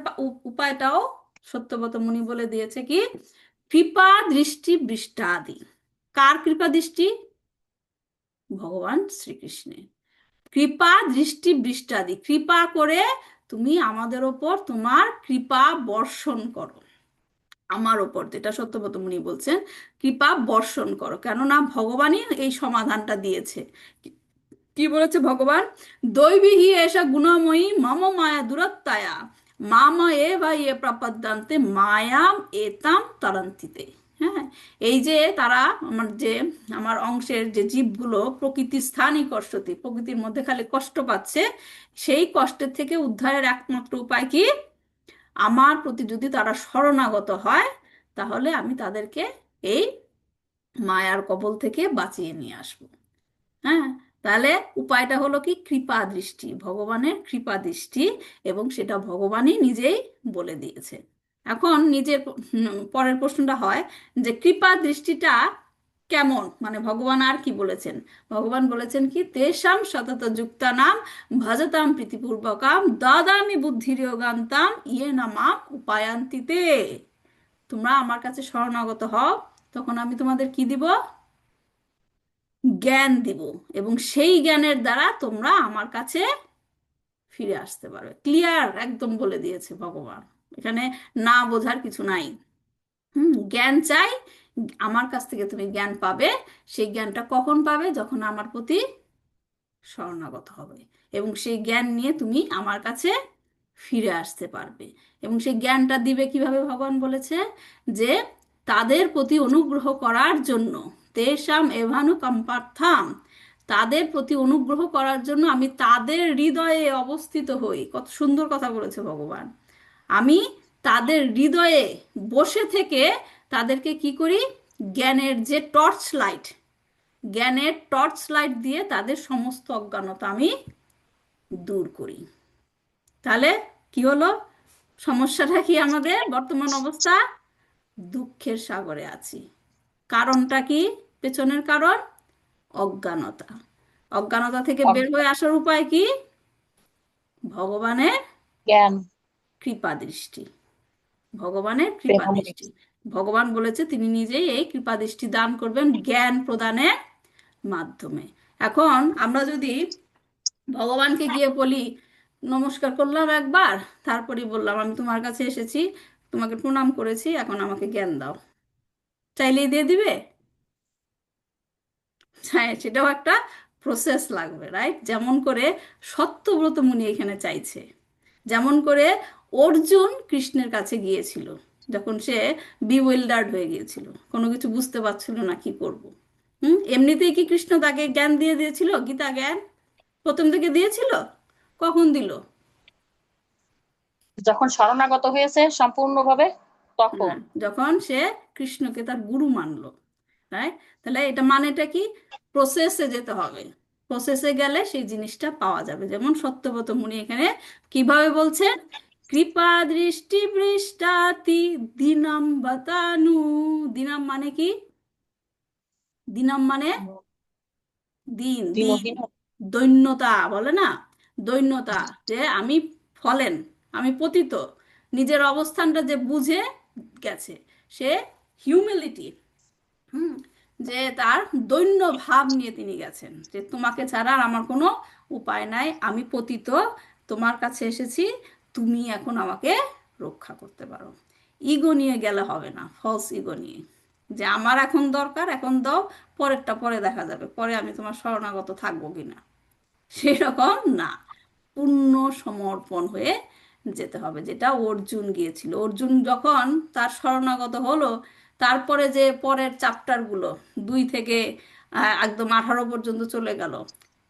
উপায়টাও সত্যব্রত মুনি বলে দিয়েছে কি, কৃপা দৃষ্টি বৃষ্টাদি। কার কৃপা দৃষ্টি? ভগবান শ্রীকৃষ্ণের কৃপা দৃষ্টি বৃষ্টাদি। কৃপা করে তুমি আমাদের ওপর তোমার কৃপা বর্ষণ করো, আমার ওপর, যেটা সত্যব্রত মুনি বলছেন, কৃপা বর্ষণ করো। কেননা ভগবানই এই সমাধানটা দিয়েছে। কি বলেছে ভগবান? দৈবিহি এসা গুণময়ী মম মায়া দুরত্বায়া মাম এ বা এ প্রপদ্যান্তে মায়াম এতাম তরন্তিতে। হ্যাঁ, এই যে তারা আমার যে, আমার অংশের যে জীবগুলো প্রকৃতির স্থানই কষ্টতি, প্রকৃতির মধ্যে খালি কষ্ট পাচ্ছে, সেই কষ্টের থেকে উদ্ধারের একমাত্র উপায় কি, আমার প্রতি যদি তারা শরণাগত হয়, তাহলে আমি তাদেরকে এই মায়ার কবল থেকে বাঁচিয়ে নিয়ে আসবো। হ্যাঁ, তাহলে উপায়টা হলো কি, কৃপা দৃষ্টি, ভগবানের কৃপা দৃষ্টি, এবং সেটা ভগবানই নিজেই বলে দিয়েছে। এখন নিজের পরের প্রশ্নটা হয় যে কৃপা দৃষ্টিটা কেমন, মানে ভগবান আর কি বলেছেন? ভগবান বলেছেন কি, তেষাম সতত যুক্তানাম ভজতাম প্রীতিপূর্বকাম দদামি বুদ্ধির যোগান্তাম ইয়ে নামাম উপায়ান্তিতে। তোমরা আমার কাছে শরণাগত হও, তখন আমি তোমাদের কি দিব? জ্ঞান দিব। এবং সেই জ্ঞানের দ্বারা তোমরা আমার কাছে ফিরে আসতে পারবে। ক্লিয়ার একদম বলে দিয়েছে ভগবান, এখানে না বোঝার কিছু নাই। জ্ঞান চাই, আমার কাছ থেকে তুমি জ্ঞান পাবে। সেই জ্ঞানটা কখন পাবে? যখন আমার প্রতি শরণাগত হবে, এবং সেই জ্ঞান নিয়ে তুমি আমার কাছে ফিরে আসতে পারবে। এবং সেই জ্ঞানটা দিবে কিভাবে? ভগবান বলেছে যে তাদের প্রতি অনুগ্রহ করার জন্য, তেষাম এভানু কম্পার্থাম, তাদের প্রতি অনুগ্রহ করার জন্য আমি তাদের হৃদয়ে অবস্থিত হই। কত সুন্দর কথা বলেছে ভগবান। আমি তাদের হৃদয়ে বসে থেকে তাদেরকে কি করি? জ্ঞানের যে টর্চ লাইট, জ্ঞানের টর্চ লাইট দিয়ে তাদের সমস্ত অজ্ঞানতা আমি দূর করি। তাহলে কি হলো? সমস্যাটা কি? আমাদের বর্তমান অবস্থা, দুঃখের সাগরে আছি। কারণটা কি? পেছনের কারণ অজ্ঞানতা। অজ্ঞানতা থেকে বের অজ্ঞান, হয়ে আসার উপায় কি? ভগবানের জ্ঞান, কৃপা দৃষ্টি। ভগবানের কৃপা প্রেমামৃত। দৃষ্টি। ভগবান বলেছে তিনি নিজেই এই কৃপা দৃষ্টি দান করবেন জ্ঞান প্রদানের মাধ্যমে। এখন আমরা যদি ভগবানকে গিয়ে বলি, নমস্কার করলাম একবার, তারপরে বললাম আমি তোমার কাছে এসেছি, তোমাকে প্রণাম করেছি, এখন আমাকে জ্ঞান দাও, চাইলেই দিয়ে দিবে? হ্যাঁ, সেটাও একটা প্রসেস লাগবে, রাইট? যেমন করে সত্যব্রত মুনি এখানে চাইছে, যেমন করে অর্জুন কৃষ্ণের কাছে গিয়েছিল যখন সে বিউইল্ডার্ড হয়ে গিয়েছিল, কোনো কিছু বুঝতে পারছিল না কি করব। এমনিতেই কি কৃষ্ণ তাকে জ্ঞান দিয়ে দিয়েছিল? গীতা জ্ঞান প্রথম থেকে দিয়েছিল? কখন দিল? যখন শরণাগত হয়েছে সম্পূর্ণভাবে, তখন। হ্যাঁ, যখন সে কৃষ্ণকে তার গুরু মানলো, রাইট? তাহলে এটা মানেটা কি? প্রসেসে যেতে হবে। প্রসেসে গেলে সেই জিনিসটা পাওয়া যাবে। যেমন সত্যব্রত মুনি এখানে কিভাবে বলছেন, কৃপা দৃষ্টি পৃষ্ঠাতি দিনাম বাতানু। দিনাম মানে কি? দিনাম মানে দিন, দিন। দিনহীন। দৈন্যতা বলে না, দৈন্যতা, যে আমি ফলেন, আমি পতিত, নিজের অবস্থানটা যে বুঝে গেছে, সে হিউমিলিটি, হুম, যে তার দৈন্য ভাব নিয়ে তিনি গেছেন, যে তোমাকে ছাড়া আর আমার কোনো উপায় নাই, আমি পতিত, তোমার কাছে এসেছি, তুমি এখন আমাকে রক্ষা করতে পারো। ইগো নিয়ে গেলে হবে না, ফলস ইগো নিয়ে, যে আমার এখন দরকার, এখন দাও, পরেরটা পরে দেখা যাবে, পরে আমি তোমার শরণাগত থাকবো কিনা, সেরকম না। পূর্ণ সমর্পণ হয়ে যেতে হবে, যেটা অর্জুন গিয়েছিল। অর্জুন যখন তার শরণাগত হলো, তারপরে যে পরের চ্যাপ্টারগুলো 2 থেকে একদম 18 পর্যন্ত চলে গেল,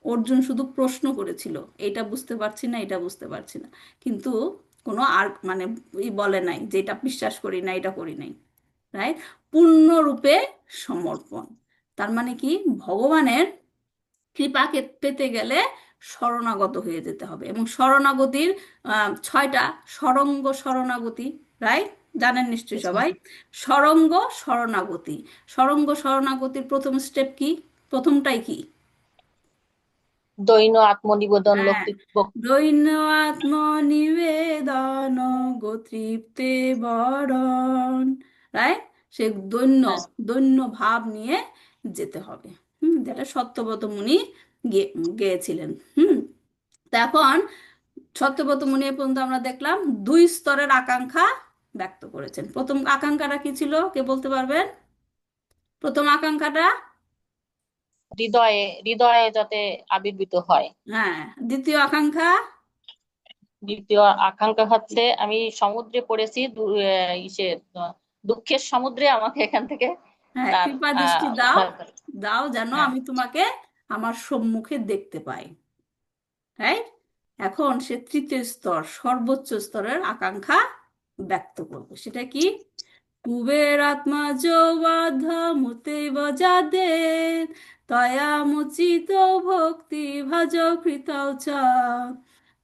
অর্জুন শুধু প্রশ্ন করেছিল, এটা বুঝতে পারছি না, এটা বুঝতে পারছি না, কিন্তু কোনো আর মানে বলে নাই যে এটা বিশ্বাস করি না, এটা করি নাই, রাইট? পূর্ণরূপে সমর্পণ। তার মানে কি? ভগবানের কৃপাকে পেতে গেলে শরণাগত হয়ে যেতে হবে। এবং শরণাগতির 6টা সরঙ্গ শরণাগতি, রাইট? জানেন নিশ্চয়ই সবাই। সরঙ্গ শরণাগতি, সরঙ্গ শরণাগতির প্রথম স্টেপ কি? প্রথমটাই কি? দৈন আত্মনিবেদন হ্যাঁ, দৈন্য আত্মনিবেদন গোতৃপ্তে বরণ, রাইট? সে দৈন্য, দৈন্য ভাব নিয়ে যেতে হবে। যেটা সত্যব্রত মুনি গেয়েছিলেন। তা এখন সত্যব্রত মুনি এ পর্যন্ত আমরা দেখলাম 2 স্তরের আকাঙ্ক্ষা ব্যক্ত করেছেন। প্রথম আকাঙ্ক্ষাটা কি ছিল? কে বলতে পারবেন? প্রথম আকাঙ্ক্ষাটা? হৃদয়ে, হৃদয়ে যাতে আবির্ভূত হয়। হ্যাঁ। দ্বিতীয় আকাঙ্ক্ষা? দ্বিতীয় আকাঙ্ক্ষা হচ্ছে, আমি সমুদ্রে পড়েছি, দুঃখের সমুদ্রে, আমাকে এখান থেকে হ্যাঁ, তার কৃপা দৃষ্টি দাও, উদ্ধার করে। দাও যেন হ্যাঁ। আমি তোমাকে আমার সম্মুখে দেখতে পাই, রাইট? এখন সে তৃতীয় স্তর, সর্বোচ্চ স্তরের আকাঙ্ক্ষা ব্যক্ত করবে। সেটা কি? কুবের আত্মজ বাধামুতেব যাদের তয়া মুচিত ভক্তি ভজ কৃতৌ চ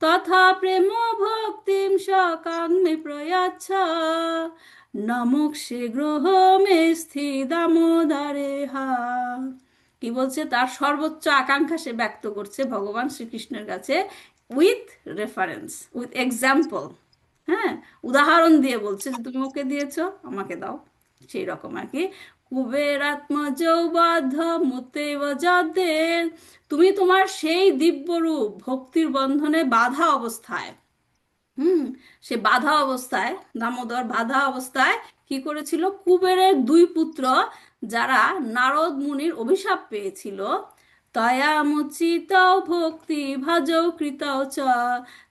তথা প্রেম ভক্তিম সকাং মে প্রয়াচ্ছ নমক সে গ্রহ মে স্থির দামোদরে হা। কি বলছে? তার সর্বোচ্চ আকাঙ্ক্ষা সে ব্যক্ত করছে ভগবান শ্রীকৃষ্ণের কাছে, উইথ রেফারেন্স, উইথ এক্সাম্পল। হ্যাঁ, উদাহরণ দিয়ে বলছে যে তুমি ওকে দিয়েছো, আমাকে দাও। সেই রকম আর কি। কুবেরাত্মজ বাধ মতেব যাদের, তুমি তোমার সেই দিব্যরূপ ভক্তির বন্ধনে বাধা অবস্থায়, হুম, সে বাধা অবস্থায়, দামোদর বাধা অবস্থায় কি করেছিল? কুবেরের দুই পুত্র যারা নারদ মুনির অভিশাপ পেয়েছিল, তয়ামুচিত ভক্তি ভাজৌ কৃতৌ চ,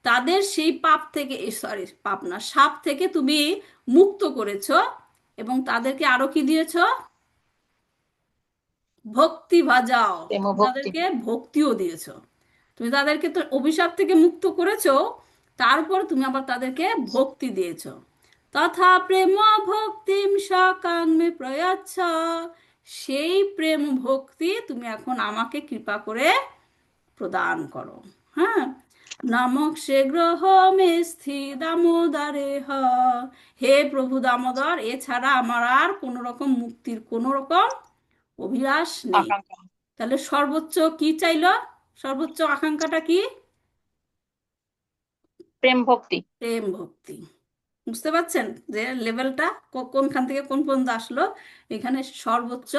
তাদের সেই পাপ থেকে, সরি পাপ না, শাপ থেকে তুমি মুক্ত করেছো। এবং তাদেরকে আরো কি দিয়েছো? ভক্তি ভাজাও, প্রেম ও তুমি ভক্তি। তাদেরকে ভক্তিও দিয়েছো। তুমি তাদেরকে তো অভিশাপ থেকে মুক্ত করেছো, তারপর তুমি আবার তাদেরকে ভক্তি দিয়েছো। তথা প্রেম ভক্তিম সকামে প্রয়াচ্ছ, সেই প্রেম ভক্তি তুমি এখন আমাকে কৃপা করে প্রদান করো। হ্যাঁ, নামক সে গ্রহ মে স্থির দামোদরে হ, হে প্রভু দামোদর, এছাড়া আমার আর কোনো রকম মুক্তির কোনো রকম অভিলাষ নেই। আকাঙ্ক্ষা। তাহলে সর্বোচ্চ কি চাইলো? সর্বোচ্চ আকাঙ্ক্ষাটা কি? প্রেম ভক্তি। প্রেম ভক্তি। বুঝতে পারছেন যে লেভেলটা কোনখান থেকে কোন পর্যন্ত আসলো? এখানে সর্বোচ্চ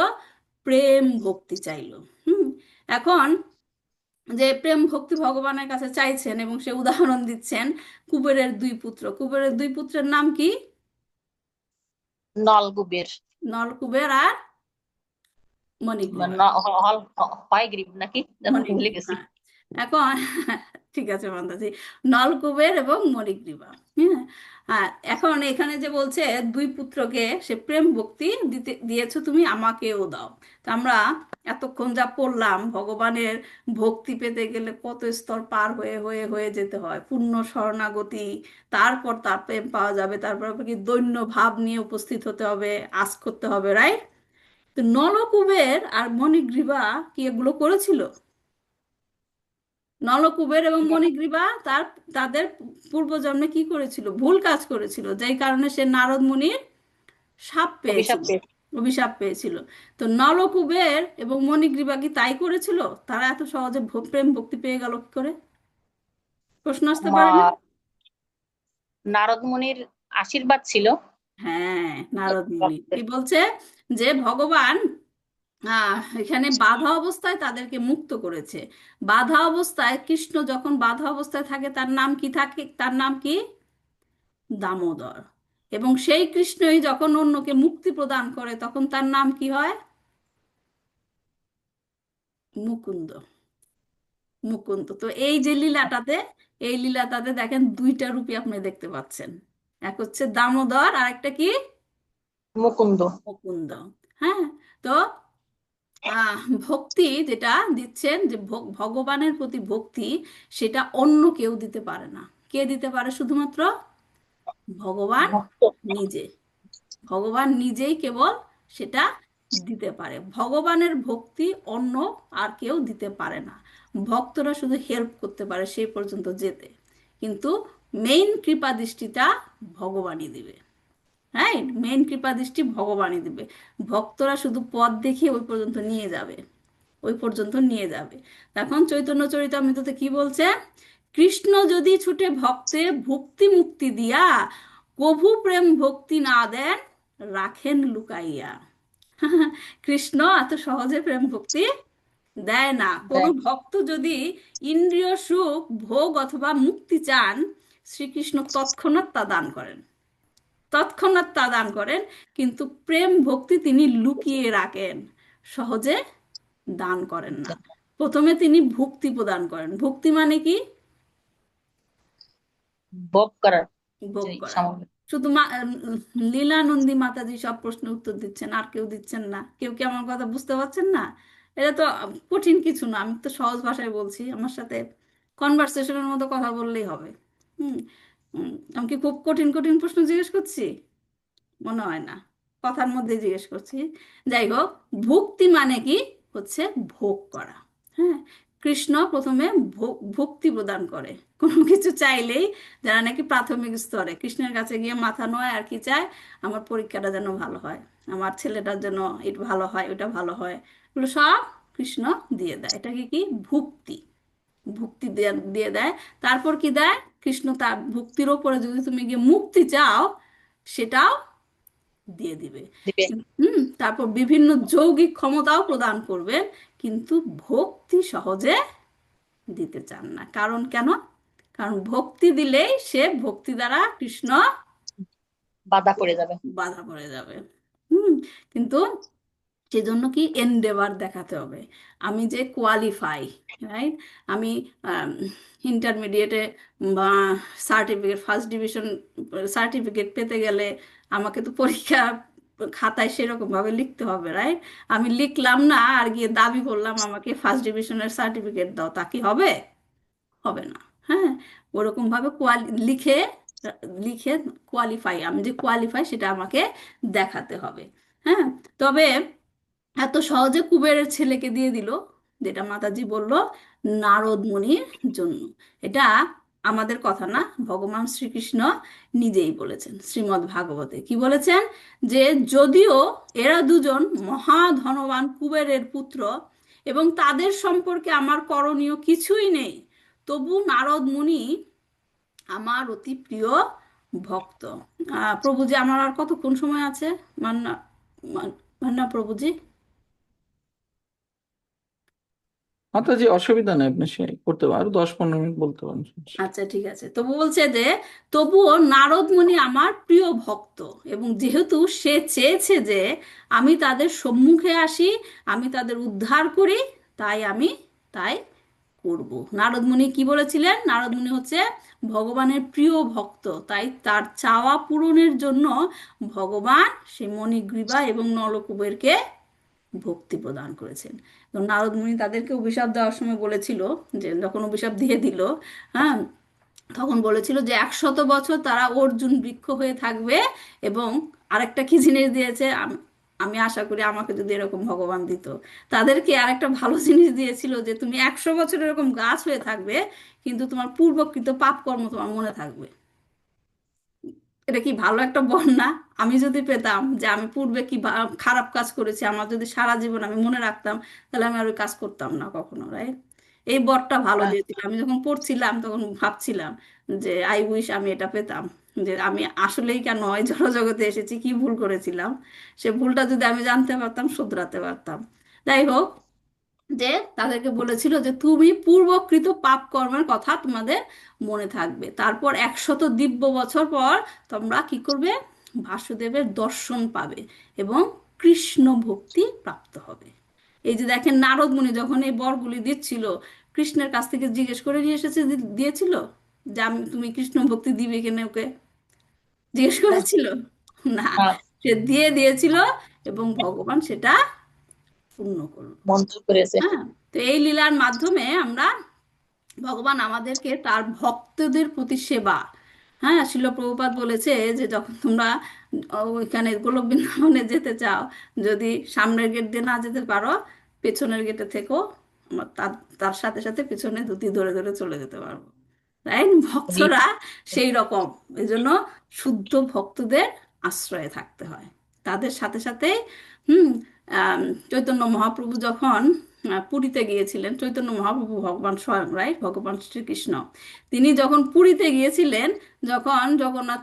প্রেম ভক্তি চাইলো। হুম, এখন যে প্রেম ভক্তি ভগবানের কাছে চাইছেন এবং সে উদাহরণ দিচ্ছেন কুবেরের দুই পুত্র। কুবেরের দুই পুত্রের নাম কি? নলকুবের। নলকুবের আর মণিগ্রীবা। হয় গ্রীব নাকি যেন ভুলে মণিগ্রীব, গেছি। হ্যাঁ। এখন ঠিক আছে মান্তাজি, নলকুবের এবং মণিগ্রীবা। হ্যাঁ, এখন এখানে যে বলছে দুই পুত্রকে সে প্রেম ভক্তি দিতে দিয়েছো, তুমি আমাকেও দাও। তো আমরা এতক্ষণ যা পড়লাম, ভগবানের ভক্তি পেতে গেলে কত স্তর পার হয়ে হয়ে হয়ে যেতে হয়, পূর্ণ শরণাগতি, তারপর তার প্রেম পাওয়া যাবে, তারপর আবার কি দৈন্য ভাব নিয়ে উপস্থিত হতে হবে, আস করতে হবে, রাইট? তো নলকুবের আর মণিগ্রীবা কি এগুলো করেছিল? নলকুবের এবং মণিগ্রীবা তাদের পূর্বজন্মে কি করেছিল? ভুল কাজ করেছিল, যেই কারণে সে নারদ মুনির শাপ অভিশাপ পেয়েছিল, পেয়েছে। অভিশাপ পেয়েছিল। তো নলকুবের এবং মণিগ্রীবা কি তাই করেছিল? তারা এত সহজে প্রেম ভক্তি পেয়ে গেল কি করে? প্রশ্ন আসতে পারে না? নারদ মুনির আশীর্বাদ ছিল। হ্যাঁ, নারদ মুনি কি বলছে? যে ভগবান এখানে বাধা অবস্থায় তাদেরকে মুক্ত করেছে। বাধা অবস্থায়, কৃষ্ণ যখন বাধা অবস্থায় থাকে তার নাম কি থাকে? তার নাম কি? দামোদর। এবং সেই কৃষ্ণই যখন অন্যকে মুক্তি প্রদান করে তখন তার নাম কি হয়? মুকুন্দ। মুকুন্দ। তো এই যে লীলাটাতে, এই লীলাটাতে দেখেন দুইটা রূপই আপনি দেখতে পাচ্ছেন, এক হচ্ছে দামোদর আর একটা কি? মুকুন্দ। মুকুন্দ। হ্যাঁ, তো ভক্তি যেটা দিচ্ছেন, যে ভগবানের প্রতি ভক্তি, সেটা অন্য কেউ দিতে পারে না। কে দিতে পারে? শুধুমাত্র ভগবান ভক্ত। নিজে। ভগবান নিজেই কেবল সেটা দিতে পারে। ভগবানের ভক্তি অন্য আর কেউ দিতে পারে না। ভক্তরা শুধু হেল্প করতে পারে সেই পর্যন্ত যেতে, কিন্তু মেইন কৃপা দৃষ্টিটা ভগবানই দিবে। রাইট, মেইন কৃপা দৃষ্টি ভগবানই দিবে। ভক্তরা শুধু পথ দেখিয়ে ওই পর্যন্ত নিয়ে যাবে, ওই পর্যন্ত নিয়ে যাবে। এখন চৈতন্য চরিতামৃততে কি বলছে? কৃষ্ণ যদি ছুটে ভক্তে ভক্তি মুক্তি দিয়া, কভু প্রেম ভক্তি না দেন, রাখেন লুকাইয়া। কৃষ্ণ এত সহজে প্রেম ভক্তি দেয় না। কোনো দেয়। ভক্ত যদি ইন্দ্রিয় সুখ ভোগ অথবা মুক্তি চান, শ্রীকৃষ্ণ তৎক্ষণাৎ তা দান করেন, তৎক্ষণাৎ তা দান করেন। কিন্তু প্রেম ভক্তি তিনি লুকিয়ে রাখেন, সহজে দান করেন না। প্রথমে তিনি ভক্তি প্রদান করেন। ভক্তি মানে কি? ভোগ করার ভোগ যে করা। সামগ্রী। শুধু লীলানন্দী মাতাজি সব প্রশ্নের উত্তর দিচ্ছেন, আর কেউ দিচ্ছেন না। কেউ কি আমার কথা বুঝতে পারছেন না? এটা তো কঠিন কিছু না, আমি তো সহজ ভাষায় বলছি, আমার সাথে কনভারসেশনের মতো কথা বললেই হবে। হুম, আমি কি খুব কঠিন কঠিন প্রশ্ন জিজ্ঞেস করছি? মনে হয় না, কথার মধ্যে জিজ্ঞেস করছি। যাই হোক, ভক্তি মানে কি? হচ্ছে ভোগ করা। হ্যাঁ, কৃষ্ণ প্রথমে ভক্তি প্রদান করে কোনো কিছু চাইলেই, যারা নাকি প্রাথমিক স্তরে কৃষ্ণের কাছে গিয়ে মাথা নোয় আর কি চায়, আমার পরীক্ষাটা যেন ভালো হয়, আমার ছেলেটার জন্য এটা ভালো হয়, ওটা ভালো হয়, এগুলো সব কৃষ্ণ দিয়ে দেয়। এটাকে কি ভক্তি, ভক্তি দিয়ে দিয়ে দেয়। তারপর কি দেয় কৃষ্ণ, তার ভক্তির ওপরে যদি তুমি গিয়ে মুক্তি চাও সেটাও দিয়ে দিবে। দিবে। তারপর বিভিন্ন যৌগিক ক্ষমতাও প্রদান করবেন, কিন্তু ভক্তি সহজে দিতে চান না। কারণ কেন? কারণ ভক্তি দিলেই সে ভক্তি দ্বারা কৃষ্ণ বাধা পড়ে যাবে। বাধা পড়ে যাবে। হুম কিন্তু সেজন্য কি এন্ডেভার দেখাতে হবে, আমি যে কোয়ালিফাই, রাইট? আমি ইন্টারমিডিয়েটে বা সার্টিফিকেট, ফার্স্ট ডিভিশন সার্টিফিকেট পেতে গেলে আমাকে তো পরীক্ষা খাতায় সেরকম ভাবে লিখতে হবে, রাইট? আমি লিখলাম না আর গিয়ে দাবি করলাম আমাকে ফার্স্ট ডিভিশনের সার্টিফিকেট দাও, তা কি হবে? হবে না। হ্যাঁ, ওরকম ভাবে লিখে লিখে কোয়ালিফাই, আমি যে কোয়ালিফাই সেটা আমাকে দেখাতে হবে। হ্যাঁ, তবে এত সহজে কুবেরের ছেলেকে দিয়ে দিল, যেটা মাতাজি বলল নারদ মুনির জন্য। এটা আমাদের কথা না, ভগবান শ্রীকৃষ্ণ নিজেই বলেছেন শ্রীমদ্ ভাগবতে। কি বলেছেন? যে যদিও এরা দুজন মহাধনবান কুবেরের পুত্র এবং তাদের সম্পর্কে আমার করণীয় কিছুই নেই, তবু নারদ মুনি আমার অতি প্রিয় ভক্ত। প্রভুজি, আমার আর কতক্ষণ সময় আছে? মান্না, মান্না প্রভুজি। মাতাজি অসুবিধা নেই, আপনি সে করতে পারেন, আরো 10-15 মিনিট বলতে পারেন, সমস্যা নেই। আচ্ছা ঠিক আছে, তবু বলছে যে তবুও নারদ মুনি আমার প্রিয় ভক্ত, এবং যেহেতু সে চেয়েছে যে আমি তাদের সম্মুখে আসি, আমি তাদের উদ্ধার করি, তাই আমি তাই করব। নারদ মুনি কি বলেছিলেন? নারদ মুনি হচ্ছে ভগবানের প্রিয় ভক্ত, তাই তার চাওয়া পূরণের জন্য ভগবান সেই মণিগ্রীবা এবং নলকুবেরকে ভক্তি প্রদান করেছেন। তো নারদ মুনি তাদেরকে অভিশাপ দেওয়ার সময় বলেছিল, যে যখন অভিশাপ দিয়ে দিল, হ্যাঁ, তখন বলেছিল যে 100 বছর তারা অর্জুন বৃক্ষ হয়ে থাকবে। এবং আরেকটা কি জিনিস দিয়েছে, আমি আশা করি আমাকে যদি এরকম ভগবান দিত, তাদেরকে আরেকটা ভালো জিনিস দিয়েছিল, যে তুমি 100 বছর এরকম গাছ হয়ে থাকবে, কিন্তু তোমার পূর্বকৃত পাপ কর্ম তোমার মনে থাকবে। এটা কি ভালো একটা বর না? আমি যদি পেতাম যে আমি পূর্বে কি খারাপ কাজ করেছি, আমার যদি সারা জীবন আমি মনে রাখতাম, তাহলে আমি আর ওই কাজ করতাম না কখনো, রাইট? এই বরটা ভালো হ্যাঁ, দিয়েছিল। আমি যখন পড়ছিলাম তখন ভাবছিলাম যে আই উইশ আমি এটা পেতাম, যে আমি আসলেই কেন এই জড়জগতে এসেছি, কি ভুল করেছিলাম, সে ভুলটা যদি আমি জানতে পারতাম, শুধরাতে পারতাম। যাই হোক, যে তাদেরকে বলেছিল যে তুমি পূর্বকৃত পাপ কর্মের কথা তোমাদের মনে থাকবে, তারপর 100 দিব্য বছর পর তোমরা কি করবে? বাসুদেবের দর্শন পাবে এবং কৃষ্ণ ভক্তি প্রাপ্ত হবে। এই যে দেখেন, নারদ মুনি যখন এই বরগুলি দিচ্ছিল, কৃষ্ণের কাছ থেকে জিজ্ঞেস করে নিয়ে এসেছে, দিয়েছিল যে আমি, তুমি কৃষ্ণ ভক্তি দিবে কেন ওকে জিজ্ঞেস না, করেছিল? না, না, সে দিয়ে দিয়েছিল এবং ভগবান সেটা পূর্ণ করলো। মঞ্জুর করেছে। হ্যাঁ, তো এই লীলার মাধ্যমে আমরা, ভগবান আমাদেরকে তার ভক্তদের প্রতি সেবা, হ্যাঁ, শিল প্রভুপাদ বলেছে যে যখন তোমরা ওইখানে গোলক বৃন্দাবনে যেতে চাও, যদি সামনের গেট দিয়ে না যেতে পারো, পেছনের গেটে থেকো, তার তার সাথে সাথে পিছনে ধুতি ধরে ধরে চলে যেতে পারবো, রাইট? রি- ভক্তরা সেই রকম, এই জন্য শুদ্ধ ভক্তদের আশ্রয়ে থাকতে হয়, তাদের সাথে সাথে। হুম আম, চৈতন্য মহাপ্রভু যখন পুরীতে গিয়েছিলেন, চৈতন্য মহাপ্রভু ভগবান স্বয়ং, রাইট, ভগবান শ্রীকৃষ্ণ, তিনি যখন পুরীতে গিয়েছিলেন, যখন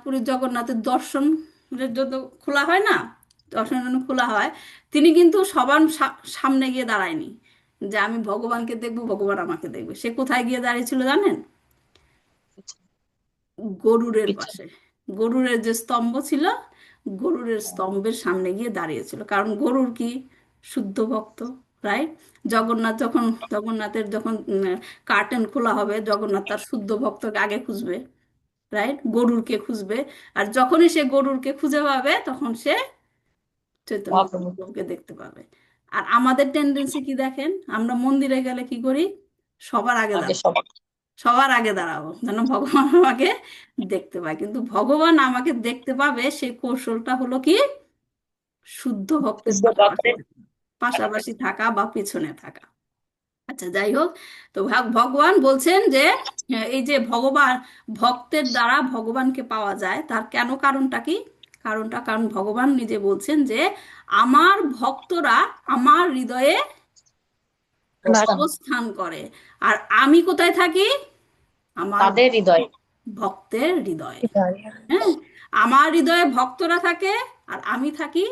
পুরীর জগন্নাথের দর্শনের জন্য খোলা হয় না, দর্শনের জন্য খোলা হয়, তিনি কিন্তু সবার সামনে গিয়ে দাঁড়ায়নি যে আমি ভগবানকে দেখবো, ভগবান আমাকে দেখবে। সে কোথায় গিয়ে দাঁড়িয়েছিল জানেন? গরুরের পিছনে। পাশে। গরুরের যে স্তম্ভ ছিল, গরুরের স্তম্ভের সামনে গিয়ে দাঁড়িয়েছিল, কারণ গরুর কি শুদ্ধ ভক্ত, রাইট? জগন্নাথ যখন, জগন্নাথের যখন কার্টেন খোলা হবে, জগন্নাথ তার শুদ্ধ ভক্তকে আগে খুঁজবে, রাইট, গরুরকে খুঁজবে। আর যখনই সে গরুরকে খুঁজে পাবে, তখন সে চৈতন্য মহাপ্রভু মহাপ্রভুকে দেখতে পাবে। আর আমাদের টেন্ডেন্সি কি দেখেন, আমরা মন্দিরে গেলে কি করি? সবার আগে আগে দাঁড়াই, সব। সবার আগে দাঁড়াবো যেন ভগবান আমাকে দেখতে পায়। কিন্তু ভগবান আমাকে দেখতে পাবে সেই কৌশলটা হলো কি? শুদ্ধ ভক্তের শুদ্ধ পাশাপাশি ভক্তের থাকা, পাশাপাশি থাকা বা পিছনে থাকা। আচ্ছা, যাই হোক, তো ভগবান বলছেন যে এই যে ভগবান, ভক্তের দ্বারা ভগবানকে পাওয়া যায়, তার কেন, কারণটা কি? কারণ ভগবান নিজে বলছেন যে আমার ভক্তরা আমার হৃদয়ে অবস্থান অবস্থান করে, আর আমি কোথায় থাকি? আমার তাদের হৃদয়ে, ভক্তের হৃদয়ে। হ্যাঁ, আমার হৃদয়ে ভক্তরা থাকে, আর আমি থাকি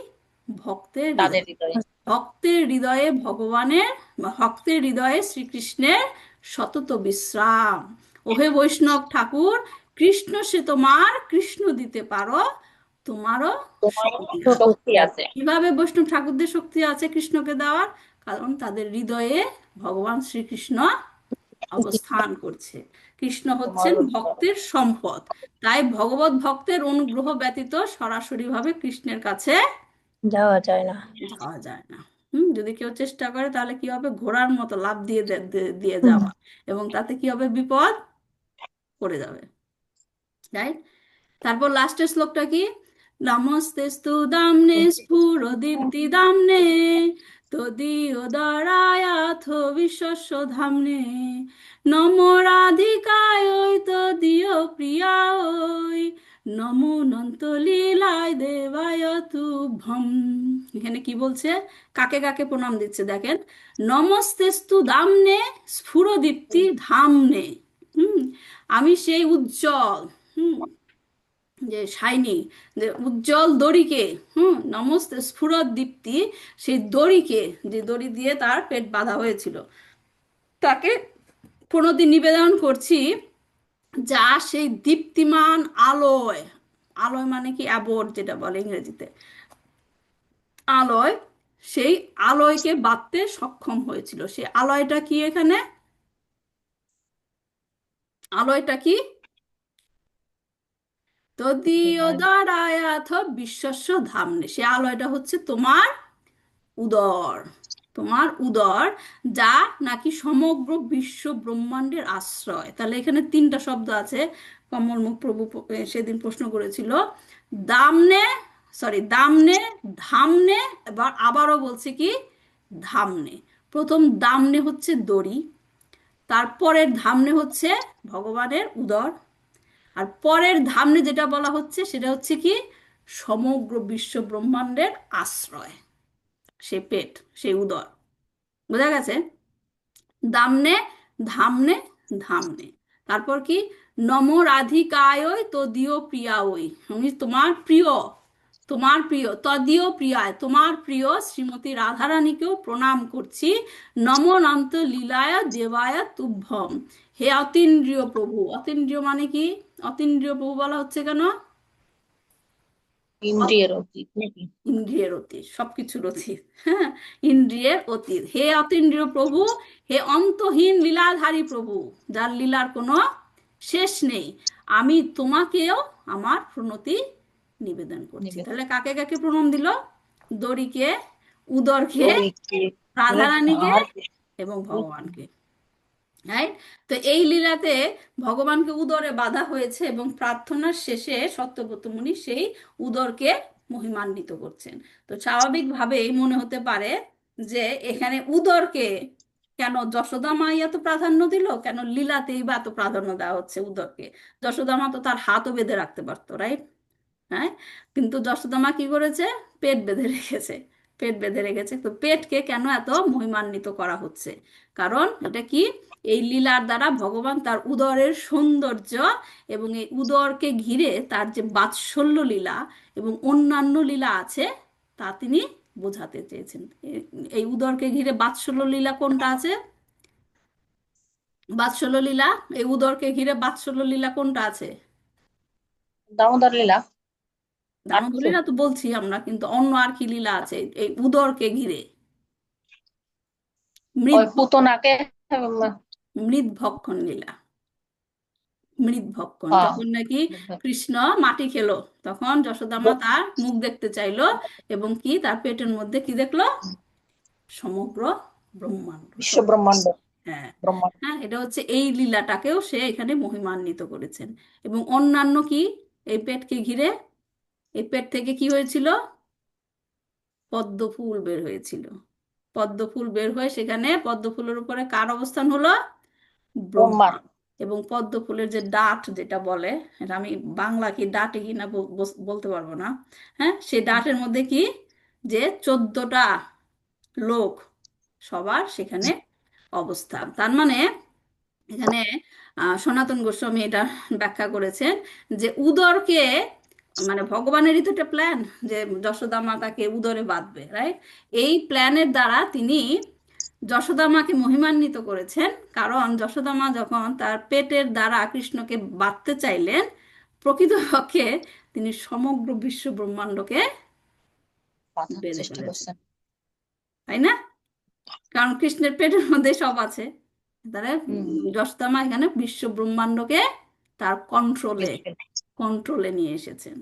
ভক্তের তাদের হৃদয়ে। হৃদয়ে। ভক্তের হৃদয়ে ভগবানের, বা ভক্তের হৃদয়ে শ্রীকৃষ্ণের সতত বিশ্রাম। ওহে বৈষ্ণব ঠাকুর, কৃষ্ণ সে তোমার, কৃষ্ণ দিতে পারো, তোমারও তোমার শক্তি আছে। শক্তি আছে। কিভাবে বৈষ্ণব ঠাকুরদের শক্তি আছে কৃষ্ণকে দেওয়ার? কারণ তাদের হৃদয়ে ভগবান শ্রীকৃষ্ণ অবস্থান করছে। কৃষ্ণ তোমার হচ্ছেন ভক্তের সম্পদ। তাই ভগবত ভক্তের অনুগ্রহ ব্যতীত সরাসরি ভাবে কৃষ্ণের কাছে যাওয়া যায় না। যাওয়া যায় না। যদি কেউ চেষ্টা করে তাহলে কি হবে? ঘোড়ার মতো লাফ দিয়ে দিয়ে হুম। যাওয়া, এবং তাতে কি হবে? বিপদ পড়ে যাবে। রাইট? তারপর লাস্টের শ্লোকটা কি? নমস্তেস্তু দাম্নে স্ফুরদীপ্তি দাম্নে তদীয়োদরায়াথ বিশ্বস্য ধাম্নে নমো রাধিকায় তদীয় প্রিয়ায় নমো নন্ত লীলায় দেবায় তুভ্যম। এখানে কি বলছে? কাকে কাকে প্রণাম দিচ্ছে দেখেন। নমস্তেস্তু দাম্নে স্ফুরদীপ্তি ধাম্নে। হুম, আমি সেই উজ্জ্বল, হুম, যে শাইনি, যে উজ্জ্বল দড়িকে, নমস্তে স্ফুরত দীপ্তি, সেই দড়িকে, যে দড়ি দিয়ে তার পেট বাঁধা হয়েছিল, তাকে প্রণতি নিবেদন করছি, যা সেই দীপ্তিমান আলোয়, আলোয় মানে কি? অ্যাবোর্ড যেটা বলে ইংরেজিতে, আলোয়, সেই আলোয়কে বাঁধতে সক্ষম হয়েছিল। সেই আলোয়টা কি এখানে? আলোয়টা কি? তদীয় দ্বারায়াথ বিশ্বস্য ধামনে। সে আলয়টা হচ্ছে তোমার উদর, তোমার উদর, যা নাকি সমগ্র বিশ্ব ব্রহ্মাণ্ডের আশ্রয়। তাহলে এখানে তিনটা শব্দ আছে। কমলমুখ প্রভু সেদিন প্রশ্ন করেছিল, দামনে, সরি, দামনে, ধামনে, এবার আবারও বলছে কি? ধামনে। প্রথম দামনে হচ্ছে দড়ি, তারপরের ধামনে হচ্ছে ভগবানের উদর, আর পরের ধামনে যেটা বলা হচ্ছে সেটা হচ্ছে কি? সমগ্র বিশ্ব ব্রহ্মাণ্ডের আশ্রয়, সে পেট, সে উদর। বোঝা গেছে? দামনে, ধামনে, ধামনে। তারপর কি? নম রাধিকায় তদীয় প্রিয়ায়, আমি তোমার প্রিয়, তোমার প্রিয়, তদীয় প্রিয়ায়, তোমার প্রিয় শ্রীমতী রাধারানীকেও প্রণাম করছি। নম অনন্ত লীলায় দেবায় তুভ্যম। হে অতীন্দ্রিয় প্রভু। অতীন্দ্রিয় মানে কি? অতীন্দ্রিয় প্রভু বলা হচ্ছে কেন? ইন্দ্রিয়ের অতীত নাকি? ইন্দ্রিয়ের অতীত, সবকিছুর অতীত। হ্যাঁ, ইন্দ্রিয়ের অতীত। হে অতীন্দ্রিয় প্রভু, হে অন্তহীন লীলাধারী প্রভু, যার লীলার কোনো শেষ নেই, আমি তোমাকেও আমার প্রণতি নিবেদন করছি। নিবেদন তাহলে কাকে কাকে প্রণাম দিল? দড়িকে, উদরকে, করি। রাধারানীকে, আর এবং ভগবানকে। রাইট? তো এই লীলাতে ভগবানকে উদরে বাঁধা হয়েছে, এবং প্রার্থনার শেষে সত্যব্রত মুনি সেই উদরকে মহিমান্বিত করছেন। তো স্বাভাবিকভাবেই মনে হতে পারে যে এখানে উদরকে কেন যশোদা মা এত প্রাধান্য দিল, কেন লীলাতেই বা এত প্রাধান্য দেওয়া হচ্ছে উদরকে? যশোদা মা তো তার হাতও বেঁধে রাখতে পারতো, রাইট? হ্যাঁ, কিন্তু যশোদা মা কি করেছে? পেট বেঁধে রেখেছে, পেট বেঁধে রেখেছে। তো পেটকে কেন এত মহিমান্বিত করা হচ্ছে? কারণ এটা কি? এই লীলার দ্বারা ভগবান তার উদরের সৌন্দর্য, এবং এই উদরকে ঘিরে তার যে বাৎসল্য লীলা এবং অন্যান্য লীলা আছে, তা তিনি বোঝাতে চেয়েছেন। এই উদরকে ঘিরে বাৎসল্য লীলা কোনটা আছে? বাৎসল্য লীলা, এই উদরকে ঘিরে বাৎসল্য লীলা কোনটা আছে? দামোদর লীলা। আর দামোদর কিছু? লীলা তো বলছি আমরা, কিন্তু অন্য আর কি লীলা আছে এই উদরকে ঘিরে? ওই মৃদ পুতনাকে মৃদ ভক্ষণ লীলা। মৃদ ভক্ষণ, হ্যাঁ, যখন নাকি কৃষ্ণ মাটি খেলো, তখন যশোদা মা তার মুখ দেখতে চাইলো, এবং কি তার পেটের মধ্যে কি দেখলো? সমগ্র ব্রহ্মাণ্ড। বিশ্ব ব্রহ্মাণ্ড। হ্যাঁ, ব্রহ্মাণ্ড হ্যাঁ, এটা হচ্ছে এই লীলাটাকেও সে এখানে মহিমান্বিত করেছেন। এবং অন্যান্য কি? এই পেটকে ঘিরে, এই পেট থেকে কি হয়েছিল? পদ্ম ফুল বের হয়েছিল। পদ্ম ফুল বের হয়ে সেখানে পদ্ম ফুলের উপরে কার অবস্থান হলো? ব্রহ্মার। ব্রহ্মা। এবং পদ্ম ফুলের যে ডাঁট যেটা বলে, এটা আমি বাংলা কি ডাঁটে কি না বলতে পারবো না। হ্যাঁ, সেই ডাঁটের মধ্যে কি, যে 14টা লোক সবার সেখানে অবস্থান। তার মানে এখানে সনাতন গোস্বামী এটা ব্যাখ্যা করেছেন যে উদরকে, মানে ভগবানেরই তো একটা প্ল্যান যে যশোদা মাতাকে উদরে বাঁধবে, রাইট? এই প্ল্যানের দ্বারা তিনি যশোদা মাকে মহিমান্বিত করেছেন, কারণ যশোদা মা যখন তার পেটের দ্বারা কৃষ্ণকে বাঁধতে চাইলেন, প্রকৃতপক্ষে তিনি সমগ্র বিশ্ব ব্রহ্মাণ্ডকে বাঁধার বেঁধে চেষ্টা ফেলেছেন, করছেন। তাই না? কারণ কৃষ্ণের পেটের মধ্যে সব আছে। তাহলে হুম। যশোদা মা এখানে বিশ্ব ব্রহ্মাণ্ডকে তার কন্ট্রোলে বেঁধে ফেলে। কন্ট্রোলে নিয়ে এসেছেন।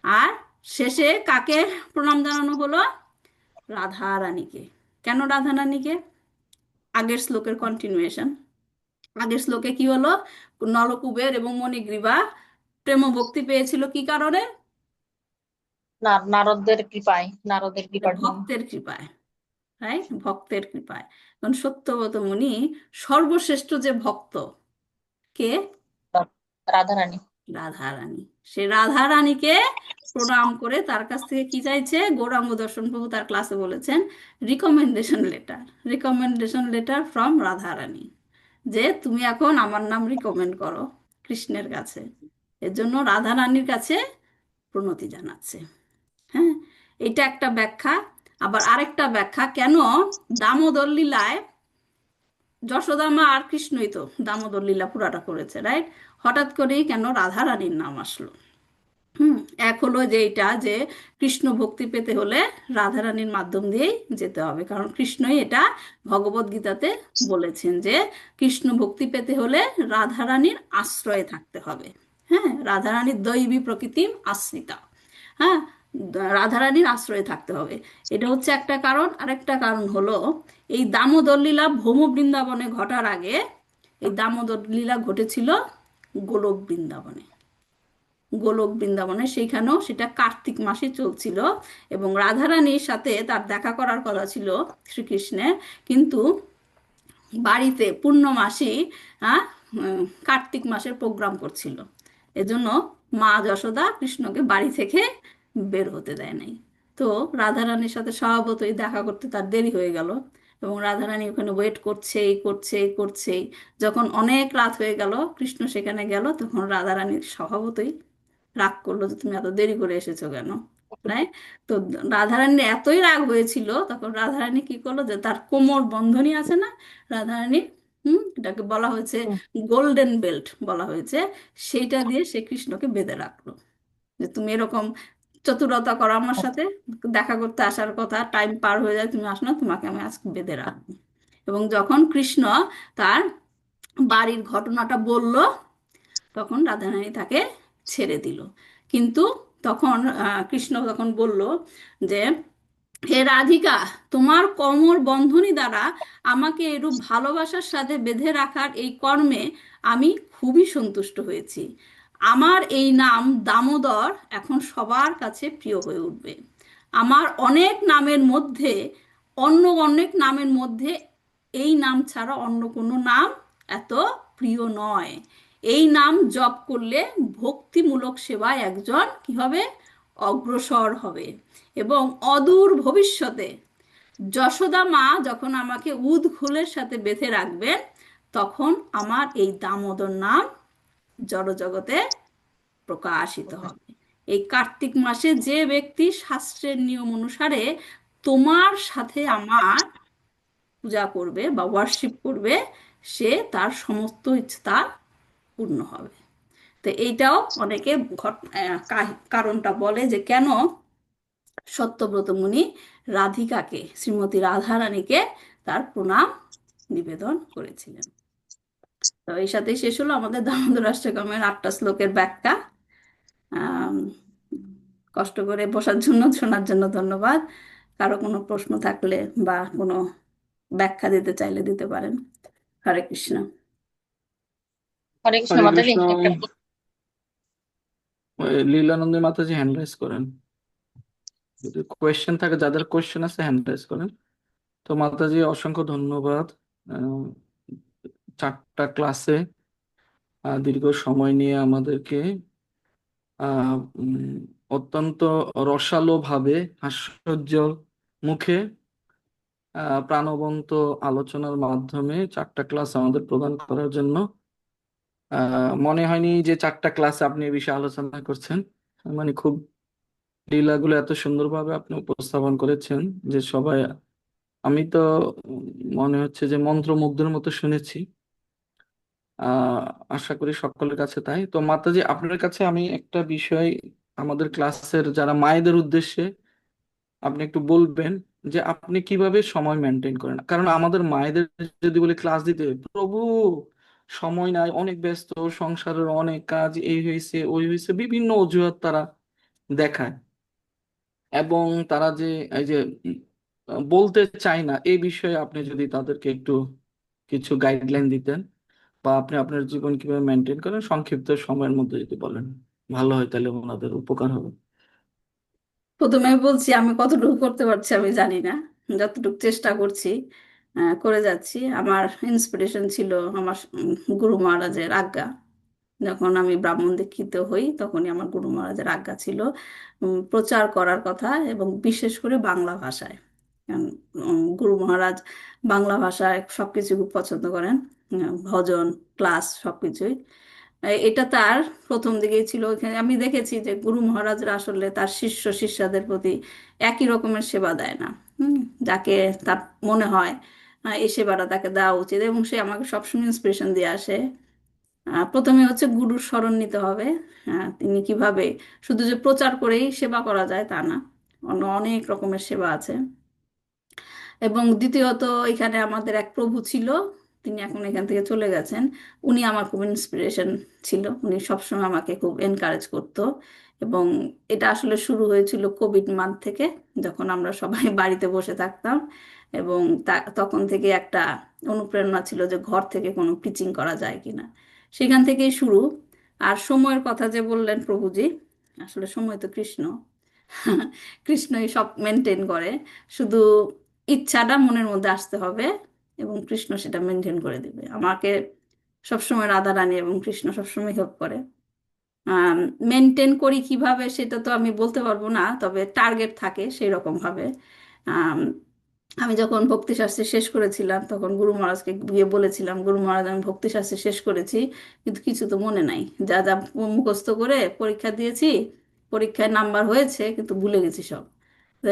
আর শেষে কাকে প্রণাম জানানো হলো? রাধা রানীকে। কেন রাধা রানীকে? আগের শ্লোকের কন্টিনিউয়েশন। আগের শ্লোকে কি হলো? নলকুবের এবং মণিগ্রীবা প্রেম ভক্তি পেয়েছিল কি কারণে? নারদের কৃপায়, নারদের কৃপার জন্য। ভক্তের কৃপায়, রাইট? ভক্তের কৃপায়। কারণ সত্যব্রত মুনি সর্বশ্রেষ্ঠ যে ভক্ত, কে? রাধারানী। রাধা রানী। সে রাধা রানীকে প্রণাম করে তার কাছ থেকে কি চাইছে? গৌরাঙ্গ দর্শন প্রভু তার ক্লাসে বলেছেন recommendation letter, recommendation letter from Radha Rani, যে তুমি এখন আমার নাম রিকমেন্ড করো কৃষ্ণের কাছে। এর জন্য রাধা রানীর কাছে প্রণতি জানাচ্ছে। হ্যাঁ, এটা একটা ব্যাখ্যা। আবার আরেকটা ব্যাখ্যা, কেন দামোদর লীলায় যশোদা মা আর কৃষ্ণই তো দামোদর লীলা পুরাটা করেছে, রাইট? হঠাৎ করেই কেন রাধা রানীর নাম আসলো? এক হলো যে এটা যে কৃষ্ণ ভক্তি পেতে হলে রাধারানীর মাধ্যম দিয়েই যেতে হবে, কারণ কৃষ্ণই এটা ভগবদ গীতাতে বলেছেন যে কৃষ্ণ ভক্তি পেতে হলে রাধারানীর আশ্রয়ে থাকতে হবে। হ্যাঁ, রাধারানীর দৈবী প্রকৃতির আশ্রিতা। হ্যাঁ, রাধারানীর আশ্রয়ে থাকতে হবে। এটা হচ্ছে একটা কারণ। আরেকটা কারণ হলো এই দামোদর লীলা ভৌম বৃন্দাবনে ঘটার আগে এই দামোদর লীলা ঘটেছিল গোলক বৃন্দাবনে। গোলক বৃন্দাবনে সেইখানেও সেটা কার্তিক মাসে চলছিল, এবং রাধারানীর সাথে তার দেখা করার কথা ছিল শ্রীকৃষ্ণের, কিন্তু বাড়িতে পূর্ণমাসী হ্যাঁ কার্তিক মাসের প্রোগ্রাম করছিল। এজন্য মা যশোদা কৃষ্ণকে বাড়ি থেকে বের হতে দেয় নাই। তো রাধারানীর সাথে স্বভাবতই দেখা করতে তার দেরি হয়ে গেল, এবং রাধারানী ওখানে ওয়েট করছেই করছেই করছেই। যখন অনেক রাত হয়ে গেল, কৃষ্ণ সেখানে গেল, তখন রাধারানীর স্বভাবতই রাগ করলো যে তুমি এত দেরি করে এসেছো কেন, রাইট? তো রাধারানীর এতই রাগ হয়েছিল, তখন রাধারানী কি করলো, যে তার কোমর বন্ধনী আছে না রাধারানী, এটাকে বলা হয়েছে হুম। গোল্ডেন বেল্ট বলা হয়েছে, সেইটা দিয়ে সে কৃষ্ণকে বেঁধে রাখলো, যে তুমি এরকম চতুরতা করো আমার সাথে, দেখা করতে আসার কথা, টাইম পার হয়ে যায়, তুমি আসো না, তোমাকে আমি আজকে বেঁধে রাখবো। এবং যখন কৃষ্ণ তার বাড়ির ঘটনাটা বলল, তখন রাধারানী তাকে ছেড়ে দিল। কিন্তু তখন কৃষ্ণ তখন বলল যে হে রাধিকা, তোমার কোমর বন্ধনী দ্বারা আমাকে এরূপ ভালোবাসার সাথে বেঁধে রাখার এই কর্মে আমি খুবই সন্তুষ্ট হয়েছি। আমার এই নাম দামোদর এখন সবার কাছে প্রিয় হয়ে উঠবে। আমার অনেক নামের মধ্যে, অন্য অনেক নামের মধ্যে এই নাম ছাড়া অন্য কোনো নাম এত প্রিয় নয়। এই নাম জপ করলে ভক্তিমূলক সেবায় একজন কি হবে? অগ্রসর হবে। এবং অদূর ভবিষ্যতে যশোদা মা যখন আমাকে উদঘুলের সাথে বেঁধে রাখবেন, তখন আমার এই দামোদর নাম জড়জগতে প্রকাশিত হবে। এই কার্তিক মাসে যে ব্যক্তি শাস্ত্রের নিয়ম অনুসারে তোমার সাথে আমার পূজা করবে বা ওয়ার্শিপ করবে, সে তার সমস্ত ইচ্ছা তার পূর্ণ হবে। তো এইটাও অনেকে কারণটা বলে যে কেন সত্যব্রত মুনি রাধিকাকে, শ্রীমতী রাধারানীকে তার প্রণাম নিবেদন করেছিলেন। তো এই সাথেই শেষ হলো আমাদের দামোদর অষ্টকমের 8টা শ্লোকের ব্যাখ্যা। আম, কষ্ট করে বসার জন্য, শোনার জন্য ধন্যবাদ। কারো কোনো প্রশ্ন থাকলে বা কোনো ব্যাখ্যা দিতে চাইলে দিতে পারেন। হরে কৃষ্ণ। হরে কৃষ্ণ হরে মাতাজি। কৃষ্ণ। একটা লীলানন্দী মাতাজি হ্যান্ড রাইজ করেন, যদি কোয়েশ্চেন থাকে, যাদের কোয়েশ্চেন আছে হ্যান্ড রাইজ করেন। তো মাতাজি অসংখ্য ধন্যবাদ। আহ, 4টা ক্লাসে দীর্ঘ সময় নিয়ে আমাদেরকে আহ, উম, অত্যন্ত রসালো ভাবে হাস্যোজ্জ্বল মুখে প্রাণবন্ত আলোচনার মাধ্যমে 4টা ক্লাস আমাদের প্রদান করার জন্য মনে হয়নি যে 4টা ক্লাসে আপনি এই বিষয়ে আলোচনা করছেন। মানে খুব লীলাগুলো এত সুন্দরভাবে আপনি উপস্থাপন করেছেন যে সবাই, আমি তো মনে হচ্ছে যে মন্ত্রমুগ্ধের মতো শুনেছি। আহ আশা করি সকলের কাছে তাই। তো মাতাজি, আপনার কাছে আমি একটা বিষয় আমাদের ক্লাসের যারা মায়েদের উদ্দেশ্যে আপনি একটু বলবেন যে আপনি কিভাবে সময় মেনটেন করেন, কারণ আমাদের মায়েদের যদি বলি ক্লাস দিতে, প্রভু সময় নাই, অনেক ব্যস্ত, সংসারের অনেক কাজ, এই হয়েছে ওই হয়েছে, বিভিন্ন অজুহাত তারা দেখায়, এবং তারা যে এই যে বলতে চায় না, এই বিষয়ে আপনি যদি তাদেরকে একটু কিছু গাইডলাইন দিতেন, বা আপনি আপনার জীবন কিভাবে মেনটেন করেন সংক্ষিপ্ত সময়ের মধ্যে যদি বলেন, ভালো হয়, তাহলে ওনাদের উপকার হবে। প্রথমে বলছি আমি কতটুকু করতে পারছি আমি জানি না, যতটুকু চেষ্টা করছি করে যাচ্ছি। আমার ইন্সপিরেশন ছিল আমার গুরু মহারাজের আজ্ঞা। যখন আমি ব্রাহ্মণ দীক্ষিত হই তখনই আমার গুরু মহারাজের আজ্ঞা ছিল প্রচার করার কথা, এবং বিশেষ করে বাংলা ভাষায়। কারণ গুরু মহারাজ বাংলা ভাষায় সবকিছু খুব পছন্দ করেন, ভজন, ক্লাস সবকিছুই। এটা তার প্রথম দিকেই ছিল। এখানে আমি দেখেছি যে গুরু মহারাজরা আসলে তার শিষ্য শিষ্যাদের প্রতি একই রকমের সেবা দেয় না। হুম, যাকে তার মনে হয় এই সেবাটা তাকে দেওয়া উচিত, এবং সে আমাকে সবসময় ইন্সপিরেশন দিয়ে আসে। প্রথমে হচ্ছে গুরুর শরণ নিতে হবে। তিনি কিভাবে শুধু যে প্রচার করেই সেবা করা যায় তা না, অন্য অনেক রকমের সেবা আছে। এবং দ্বিতীয়ত এখানে আমাদের এক প্রভু ছিল, তিনি এখন এখান থেকে চলে গেছেন। উনি আমার খুব ইন্সপিরেশন ছিল, উনি সবসময় আমাকে খুব এনকারেজ করতো। এবং এটা আসলে শুরু হয়েছিল কোভিড মান্থ থেকে, যখন আমরা সবাই বাড়িতে বসে থাকতাম। এবং তখন থেকে একটা অনুপ্রেরণা ছিল যে ঘর থেকে কোনো টিচিং করা যায় কিনা, সেখান থেকেই শুরু। আর সময়ের কথা যে বললেন প্রভুজি, আসলে সময় তো কৃষ্ণ। কৃষ্ণই সব মেনটেন করে, শুধু ইচ্ছাটা মনের মধ্যে আসতে হবে এবং কৃষ্ণ সেটা মেনটেন করে দিবে। আমাকে সবসময় রাধা রানী এবং কৃষ্ণ সবসময় হেল্প করে। মেনটেন করি কিভাবে সেটা তো আমি বলতে পারবো না, তবে টার্গেট থাকে সেই রকম ভাবে। আম, আমি যখন ভক্তিশাস্ত্রে শেষ করেছিলাম তখন গুরু মহারাজকে গিয়ে বলেছিলাম, গুরু মহারাজ আমি ভক্তিশাস্ত্রে শেষ করেছি কিন্তু কিছু তো মনে নাই, যা যা মুখস্থ করে পরীক্ষা দিয়েছি, পরীক্ষায় নাম্বার হয়েছে কিন্তু ভুলে গেছি সব। তো,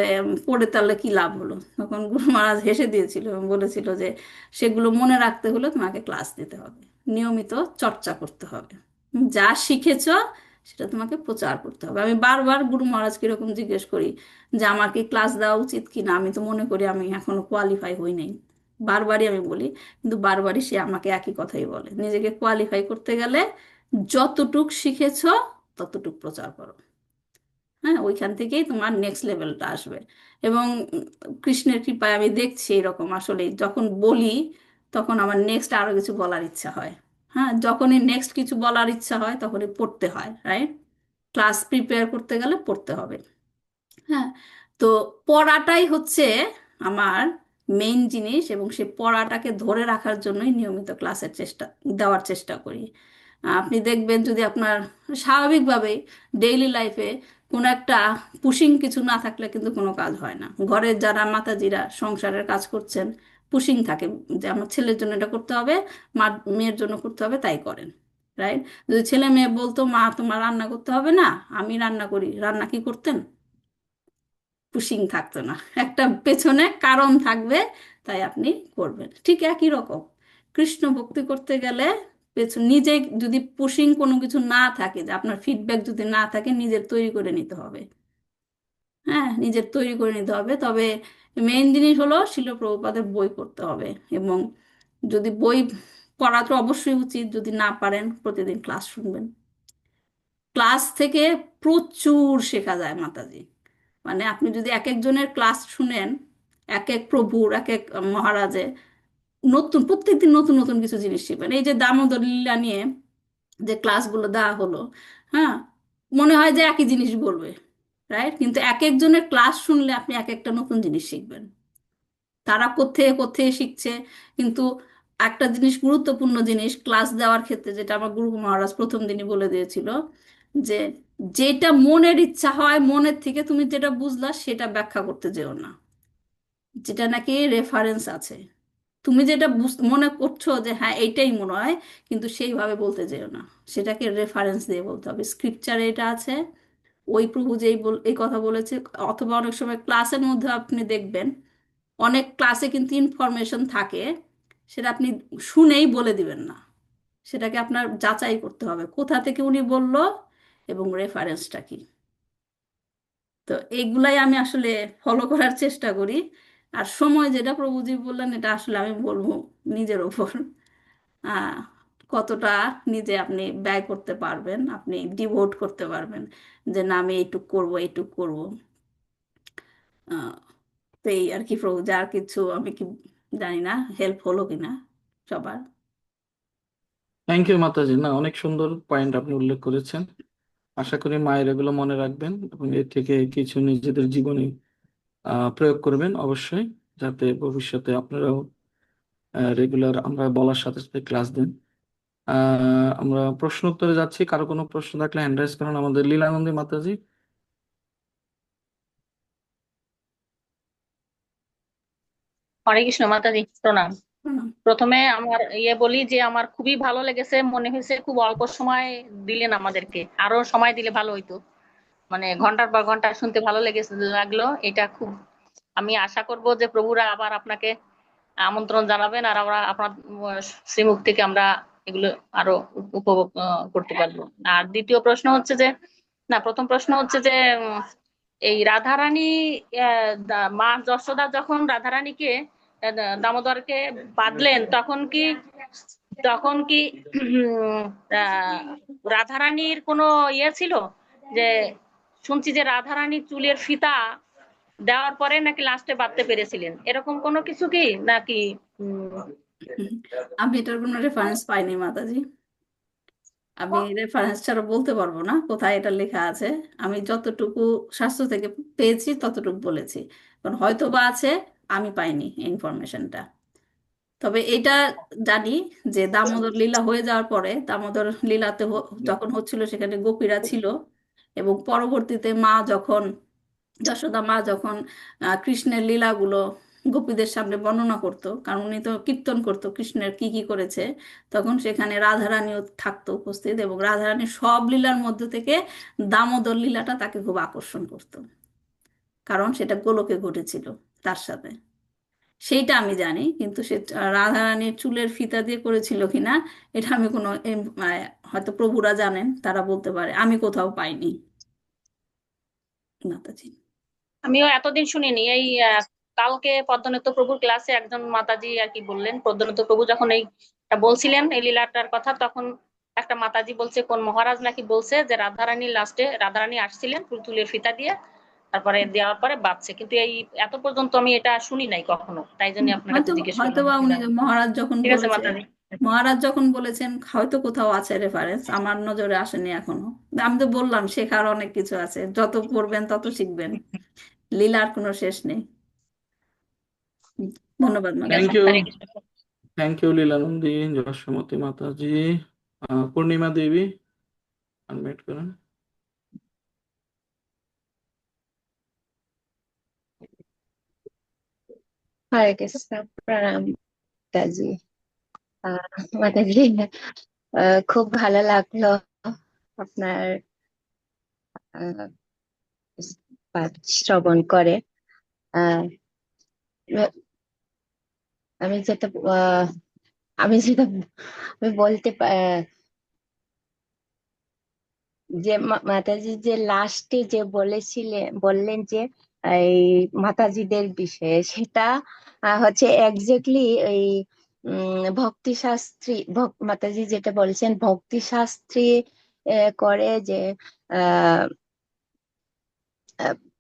পড়ে তাহলে কি লাভ হলো? তখন গুরু মহারাজ হেসে দিয়েছিল এবং বলেছিল যে সেগুলো মনে রাখতে হলে তোমাকে ক্লাস দিতে হবে, নিয়মিত চর্চা করতে হবে। যা শিখেছ সেটা তোমাকে প্রচার করতে হবে। আমি বারবার গুরু মহারাজকে এরকম জিজ্ঞেস করি যে আমার কি ক্লাস দেওয়া উচিত কি না, আমি তো মনে করি আমি এখনো কোয়ালিফাই হই নাই। বারবারই আমি বলি, কিন্তু বারবারই সে আমাকে একই কথাই বলে, নিজেকে কোয়ালিফাই করতে গেলে যতটুক শিখেছ ততটুক প্রচার করো। হ্যাঁ, ওইখান থেকেই তোমার নেক্সট লেভেলটা আসবে। এবং কৃষ্ণের কৃপায় আমি দেখছি এরকম, আসলে যখন বলি তখন আমার নেক্সট আরো কিছু বলার ইচ্ছা হয়। হ্যাঁ, যখনই নেক্সট কিছু বলার ইচ্ছা হয় তখনই পড়তে হয়, রাইট? ক্লাস প্রিপেয়ার করতে গেলে পড়তে হবে। হ্যাঁ, তো পড়াটাই হচ্ছে আমার মেইন জিনিস, এবং সেই পড়াটাকে ধরে রাখার জন্যই নিয়মিত ক্লাসের চেষ্টা দেওয়ার চেষ্টা করি। আপনি দেখবেন যদি আপনার স্বাভাবিকভাবেই ডেইলি লাইফে কোনো একটা পুশিং কিছু না থাকলে কিন্তু কোনো কাজ হয় না। ঘরের যারা মাতাজিরা সংসারের কাজ করছেন, পুশিং থাকে যে আমার ছেলের জন্য এটা করতে হবে, মা মেয়ের জন্য করতে হবে, তাই করেন, রাইট? যদি ছেলে মেয়ে বলতো মা তোমার রান্না করতে হবে না, আমি রান্না করি, রান্না কি করতেন? পুশিং থাকতো না, একটা পেছনে কারণ থাকবে, তাই আপনি করবেন। ঠিক একই রকম কৃষ্ণ ভক্তি করতে গেলে পেছন নিজে যদি পুশিং কোনো কিছু না থাকে, যে আপনার ফিডব্যাক যদি না থাকে, নিজের তৈরি করে নিতে হবে। হ্যাঁ, নিজের তৈরি করে নিতে হবে। তবে মেইন জিনিস হলো শিল প্রভুপাদের বই পড়তে হবে। এবং যদি বই পড়া তো অবশ্যই উচিত, যদি না পারেন প্রতিদিন ক্লাস শুনবেন। ক্লাস থেকে প্রচুর শেখা যায় মাতাজি। মানে আপনি যদি এক একজনের ক্লাস শুনেন, এক এক প্রভুর এক এক মহারাজে, নতুন প্রত্যেকদিন নতুন নতুন কিছু জিনিস শিখবেন। এই যে দামোদর লীলা নিয়ে যে ক্লাসগুলো দেওয়া হলো, হ্যাঁ, মনে হয় যে একই জিনিস বলবে, রাইট? কিন্তু এক একজনের ক্লাস শুনলে আপনি এক একটা নতুন জিনিস শিখবেন। তারা কোত্থেকে কোত্থেকে শিখছে। কিন্তু একটা জিনিস, গুরুত্বপূর্ণ জিনিস ক্লাস দেওয়ার ক্ষেত্রে, যেটা আমার গুরু মহারাজ প্রথম দিনই বলে দিয়েছিল, যে যেটা মনের ইচ্ছা হয়, মনের থেকে তুমি যেটা বুঝলা সেটা ব্যাখ্যা করতে যেও না, যেটা নাকি রেফারেন্স আছে। তুমি যেটা মনে করছো যে হ্যাঁ এইটাই মনে হয়, কিন্তু সেইভাবে বলতে যেও না, সেটাকে রেফারেন্স দিয়ে বলতে হবে, স্ক্রিপচারে এটা আছে, ওই প্রভু যেই এই কথা বলেছে। অথবা অনেক সময় ক্লাসের মধ্যে আপনি দেখবেন, অনেক ক্লাসে কিন্তু ইনফরমেশন থাকে, সেটা আপনি শুনেই বলে দিবেন না, সেটাকে আপনার যাচাই করতে হবে কোথা থেকে উনি বলল এবং রেফারেন্সটা কি। তো এইগুলাই আমি আসলে ফলো করার চেষ্টা করি। আর সময় যেটা প্রভুজি বললেন, এটা আসলে আমি বলবো নিজের ওপর আহ কতটা নিজে আপনি ব্যয় করতে পারবেন, আপনি ডিভোট করতে পারবেন, যে না আমি এইটুক করব এইটুক করব। আহ তো এই আর কি প্রভু, যার কিছু আমি কি জানি না হেল্প হলো কিনা সবার। থ্যাংক ইউ মাতাজি। না, অনেক সুন্দর পয়েন্ট আপনি উল্লেখ করেছেন। আশা করি মায়ের এগুলো মনে রাখবেন এবং এর থেকে কিছু নিজেদের জীবনে প্রয়োগ করবেন অবশ্যই, যাতে ভবিষ্যতে আপনারাও রেগুলার আমরা বলার সাথে সাথে ক্লাস দেন। আমরা প্রশ্ন উত্তরে যাচ্ছি। কারো কোনো প্রশ্ন থাকলে হ্যান্ড রাইজ করুন। আমাদের লীলানন্দী মাতাজি। হরে কৃষ্ণ মাতাজি, প্রণাম। প্রণাম। প্রথমে আমার বলি যে আমার খুবই ভালো লেগেছে, মনে হয়েছে খুব অল্প সময় দিলেন আমাদেরকে, আরো সময় দিলে ভালো হইতো। মানে ঘন্টার পর ঘন্টা শুনতে ভালো লাগলো এটা খুব। আমি আশা করব যে প্রভুরা আবার আপনাকে আমন্ত্রণ জানাবেন, আর আমরা আপনার শ্রীমুখ থেকে আমরা এগুলো আরো উপভোগ করতে পারবো। আর দ্বিতীয় প্রশ্ন হচ্ছে যে, না, প্রথম প্রশ্ন হচ্ছে যে এই রাধারানী, মা যশোদা যখন রাধারানীকে দামোদরকে বাঁধলেন, তখন কি আহ, রাধারানীর কোনো ছিল যে, শুনছি যে রাধারানীর চুলের ফিতা দেওয়ার পরে নাকি লাস্টে বাঁধতে পেরেছিলেন, এরকম কোনো কিছু কি নাকি? আমি এটার কোনো রেফারেন্স পাইনি মাতাজি। আমি রেফারেন্স ছাড়া বলতে পারবো না কোথায় এটা লেখা আছে। আমি যতটুকু শাস্ত্র থেকে পেয়েছি ততটুকু বলেছি, কারণ হয়তো বা আছে, আমি পাইনি ইনফরমেশনটা। তবে এটা জানি যে দামোদর লীলা হয়ে যাওয়ার পরে, দামোদর লীলাতে যখন হচ্ছিল সেখানে গোপীরা ছিল, এবং পরবর্তীতে মা যখন, যশোদা মা যখন কৃষ্ণের লীলাগুলো গোপীদের সামনে বর্ণনা করতো, কারণ উনি তো কীর্তন করতো কৃষ্ণের কি কি করেছে, তখন সেখানে রাধারানীও থাকতো উপস্থিত, এবং রাধারানীর সব লীলার মধ্যে থেকে দামোদর লীলাটা তাকে খুব আকর্ষণ করতো, কারণ সেটা গোলকে ঘটেছিল তার সাথে। সেইটা আমি জানি, কিন্তু সে রাধারানীর চুলের ফিতা দিয়ে করেছিল কিনা এটা আমি কোনো হয়তো প্রভুরা জানেন, তারা বলতে পারে, আমি কোথাও পাইনি মাতাজি। আমিও এতদিন শুনিনি। এই কালকে পদ্মনাথ প্রভুর ক্লাসে একজন মাতাজি আর কি বললেন, পদ্মনাথ প্রভু যখন বলছিলেন এই লীলাটার কথা, তখন একটা মাতাজি বলছে, কোন মহারাজ নাকি বলছে যে রাধারানীর লাস্টে রাধারানী আসছিলেন চুলের ফিতা দিয়ে, তারপরে দেওয়ার পরে বাঁচছে। কিন্তু এই এত পর্যন্ত আমি এটা শুনি নাই কখনো, তাই জন্য আপনার কাছে হয়তো জিজ্ঞেস হয়তো করলাম। বা উনি মহারাজ যখন ঠিক আছে বলেছে, মাতাজি। মহারাজ যখন বলেছেন হয়তো কোথাও আছে রেফারেন্স, আমার নজরে আসেনি এখনো। আমি তো বললাম শেখার অনেক কিছু আছে, যত পড়বেন তত শিখবেন, লীলার কোনো শেষ নেই। ধন্যবাদ ঠিক মাতাজি। আছে, thank you. Hare Krishna. Thank you Leelanandi, Yashomati Mataji. Purnima Devi, unmute করুন। হরে কৃষ্ণ, প্রণাম মাতাজি। মাতাজি, খুব ভালো লাগলো আপনার আহ, পাঠ শ্রবণ করে। আহ, আমি যেটা আহ, আমি যেটা আমি বলতে যে মাতাজি যে লাস্টে যে বললেন যে এই মাতাজিদের বিষয়ে, সেটা হচ্ছে এক্স্যাক্টলি এই ভক্তি শাস্ত্রী মাতাজি যেটা বলছেন, ভক্তি শাস্ত্রী করে যে আহ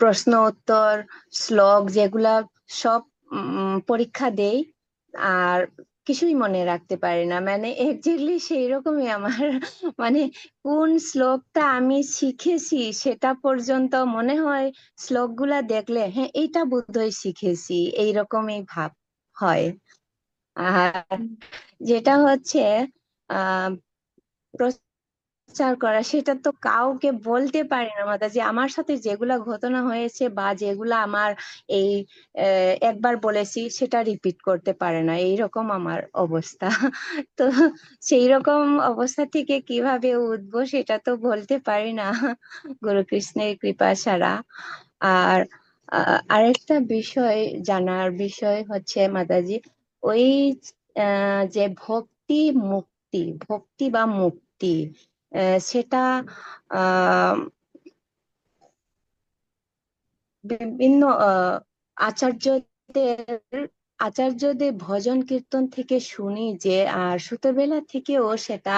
প্রশ্ন উত্তর শ্লোক যেগুলা সব পরীক্ষা দেই, আর কিছুই মনে রাখতে পারি না, মানে এক্স্যাক্টলি সেই রকমই আমার মানে কোন শ্লোকটা আমি শিখেছি সেটা পর্যন্ত মনে হয় শ্লোকগুলা দেখলে হ্যাঁ এইটা বোধহয় শিখেছি, এইরকমই ভাব হয়। আর যেটা হচ্ছে আহ প্রচার করা, সেটা তো কাউকে বলতে পারি না মাতা, যে আমার সাথে যেগুলা ঘটনা হয়েছে বা যেগুলা আমার এই একবার বলেছি সেটা রিপিট করতে পারে না, এইরকম আমার অবস্থা। তো সেই রকম অবস্থা থেকে কিভাবে উঠবো সেটা তো বলতে পারি না গুরু কৃষ্ণের কৃপা ছাড়া। আর আরেকটা বিষয় জানার বিষয় হচ্ছে মাতাজি, ওই যে ভক্তি মুক্তি, ভক্তি বা মুক্তি, সেটা আহ বিভিন্ন আচার্যদের আচার্যদের ভজন কীর্তন থেকে শুনি যে, আর ছোটবেলা থেকেও সেটা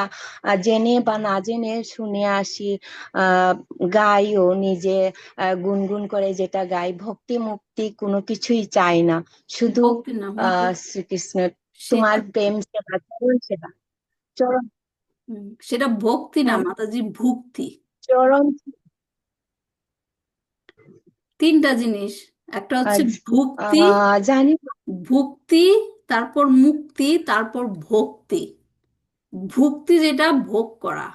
জেনে বা না জেনে শুনে আসি, গাইও নিজে, গুনগুন করে যেটা গাই, ভক্তি মুক্তি কোনো কিছুই চাই না, শুধু ভক্তি না মাতা, শ্রীকৃষ্ণ সেটা তোমার প্রেম সেবা, চরণ সেবা, চরণ সেটা ভক্তি না মাতাজি, ভুক্তি। চরণ তিনটা জিনিস, একটা হচ্ছে ভুক্তি, জানি না। ভুক্তি, তারপর মুক্তি, তারপর ভক্তি। ভুক্তি যেটা ভোগ করা,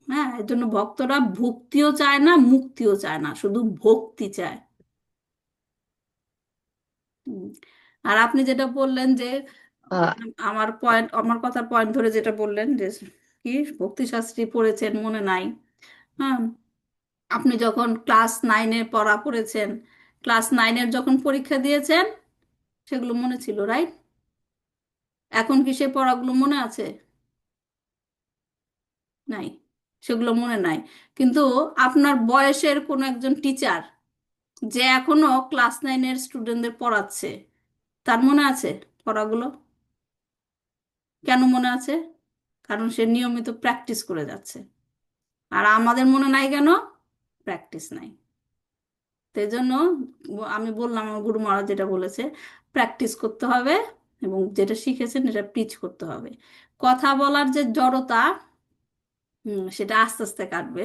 হ্যাঁ, এর জন্য ভক্তরা ভুক্তিও চায় না, মুক্তিও চায় না, শুধু ভক্তি চায়। হুম। আর আপনি যেটা বললেন যে আহ, আমার কথার পয়েন্ট ধরে যেটা বললেন যে কি ভক্তিশাস্ত্রী পড়েছেন মনে নাই। হ্যাঁ, আপনি যখন ক্লাস 9-এ পড়া পড়েছেন, ক্লাস 9-এর যখন পরীক্ষা দিয়েছেন সেগুলো মনে ছিল, রাইট? এখন কি সে পড়াগুলো মনে আছে? নাই, সেগুলো মনে নাই। কিন্তু আপনার বয়সের কোনো একজন টিচার যে এখনো ক্লাস 9-এর স্টুডেন্টদের পড়াচ্ছে, তার মনে আছে পড়াগুলো? কেন মনে আছে? কারণ সে নিয়মিত প্র্যাকটিস করে যাচ্ছে। আর আমাদের মনে নাই কেন? প্র্যাকটিস নাই। তো এই জন্য আমি বললাম, আমার গুরু মহারাজ যেটা বলেছে, প্র্যাকটিস করতে হবে এবং যেটা শিখেছেন এটা টিচ করতে হবে। কথা বলার যে জড়তা, সেটা আস্তে আস্তে কাটবে।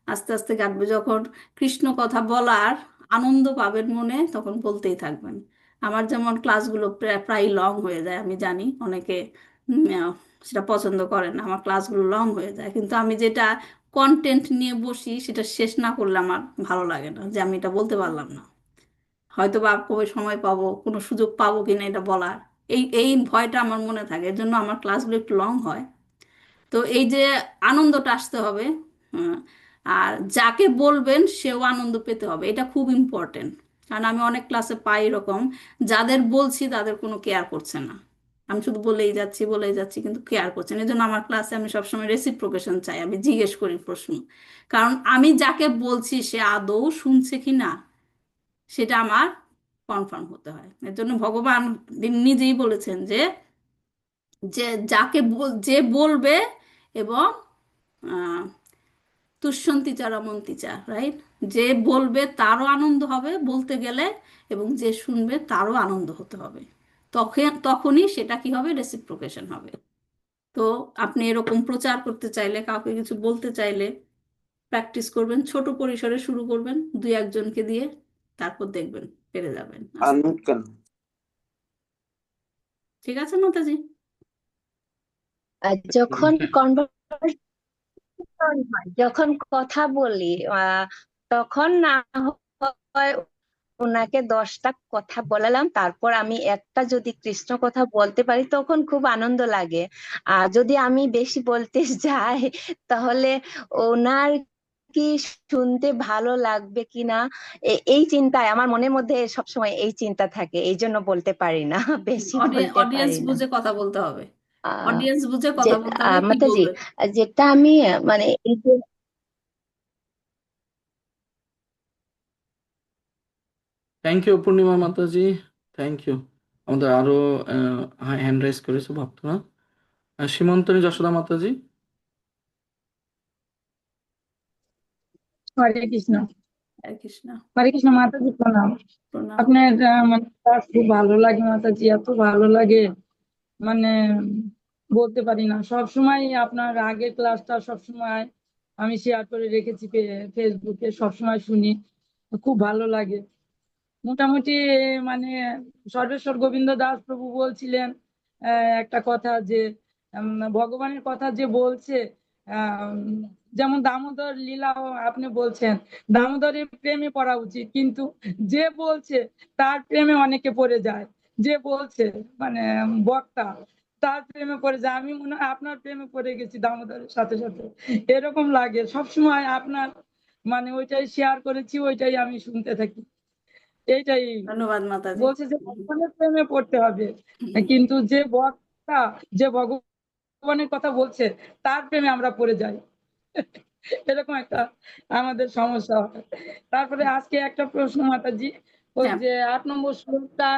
আস্তে আস্তে কাটবে যখন কৃষ্ণ কথা বলার আনন্দ পাবেন মনে, তখন বলতেই থাকবেন। আমার যেমন ক্লাসগুলো প্রায় লং হয়ে যায়, আমি জানি অনেকে সেটা পছন্দ করেন না, আমার ক্লাসগুলো লং হয়ে যায়, কিন্তু আমি যেটা কন্টেন্ট নিয়ে বসি সেটা শেষ না করলে আমার ভালো লাগে না, যে আমি এটা বলতে পারলাম না, হয়তো বা কবে সময় পাবো, কোনো সুযোগ পাবো কিনা এটা বলার, এই এই ভয়টা আমার মনে থাকে, এর জন্য আমার ক্লাসগুলো একটু লং হয়। তো এই যে আনন্দটা আসতে হবে, হ্যাঁ, আর যাকে বলবেন সেও আনন্দ পেতে হবে, এটা খুব ইম্পর্টেন্ট। কারণ আমি অনেক ক্লাসে পাই এরকম, যাদের বলছি তাদের কোনো কেয়ার করছে না, আমি শুধু বলেই যাচ্ছি কিন্তু কেয়ার করছে না। এই জন্য আমার ক্লাসে আমি সবসময় রেসিপ্রোকেশন চাই, আমি জিজ্ঞেস করি প্রশ্ন, কারণ আমি যাকে বলছি সে আদৌ শুনছে কি না সেটা আমার কনফার্ম হতে হয়। এর জন্য ভগবান নিজেই বলেছেন যে যে যে বলবে এবং আহ, তুষ্যন্তি চা রমন্তি চা, রাইট? যে বলবে তারও আনন্দ হবে বলতে গেলে, এবং যে শুনবে তারও আনন্দ হতে হবে, তখনই সেটা কি হবে, রেসিপ্রোকেশন হবে। তো আপনি এরকম প্রচার করতে চাইলে, কাউকে কিছু বলতে চাইলে প্র্যাকটিস করবেন, ছোট পরিসরে শুরু করবেন 2-1 জনকে দিয়ে, তারপর দেখবেন পেরে যাবেন আস্তে। আনমিউট কেন? ঠিক আছে মাতাজি? যখন যখন কথা বলি, তখন না হয় ওনাকে 10টা কথা বলালাম, তারপর আমি একটা যদি কৃষ্ণ কথা বলতে পারি তখন খুব আনন্দ লাগে। আর যদি আমি বেশি বলতে যাই তাহলে ওনার কি শুনতে ভালো লাগবে কিনা, এই চিন্তায় আমার মনের মধ্যে সবসময় এই চিন্তা থাকে, এই জন্য বলতে পারি না, বেশি বলতে অডিয়েন্স পারি না। বুঝে কথা বলতে হবে, আহ অডিয়েন্স বুঝে যে কথা বলতে হবে, কি মাতাজি, বলবে। যেটা আমি মানে এই যে thank you Purnima Mataji, thank you. আমাদের আরো হ্যান্ড রাইজ করেছে ভক্তরা। সীমন্তনী যশোদা মাতাজি। হরে কৃষ্ণ। হরে কৃষ্ণ। হরে কৃষ্ণ মাতাজি, প্রণাম। প্রণাম। আপনার মানে class খুব ভালো লাগে মাতাজি, এত ভালো লাগে মানে বলতে পারি না। সব সময় আপনার আগের ক্লাসটা সব সময় আমি শেয়ার করে রেখেছি ফেসবুকে, সব সময় শুনি, খুব ভালো লাগে। মোটামুটি মানে সর্বেশ্বর গোবিন্দ দাস প্রভু বলছিলেন একটা কথা যে ভগবানের কথা যে বলছে, আম, যেমন দামোদর লীলাও আপনি বলছেন দামোদরের প্রেমে পড়া উচিত, কিন্তু যে বলছে তার প্রেমে অনেকে পড়ে যায়। যে বলছে মানে বক্তা, তার প্রেমে পড়ে যায়। আমি মনে হয় আপনার প্রেমে পড়ে গেছি দামোদরের সাথে সাথে, এরকম লাগে সব সময়। আপনার মানে ওইটাই শেয়ার করেছি, ওইটাই আমি শুনতে থাকি। এইটাই ধন্যবাদ মাতাজি। বলছে যে ভগবানের প্রেমে পড়তে হবে, কিন্তু যে বক্তা, যে ভগবানের কথা বলছে তার প্রেমে আমরা পড়ে যাই। এরকম একটা আমাদের সমস্যা হয়। তারপরে আজকে একটা প্রশ্ন মাতাজি, ওই হ্যাঁ, যে 8 নম্বর শ্লোকটা,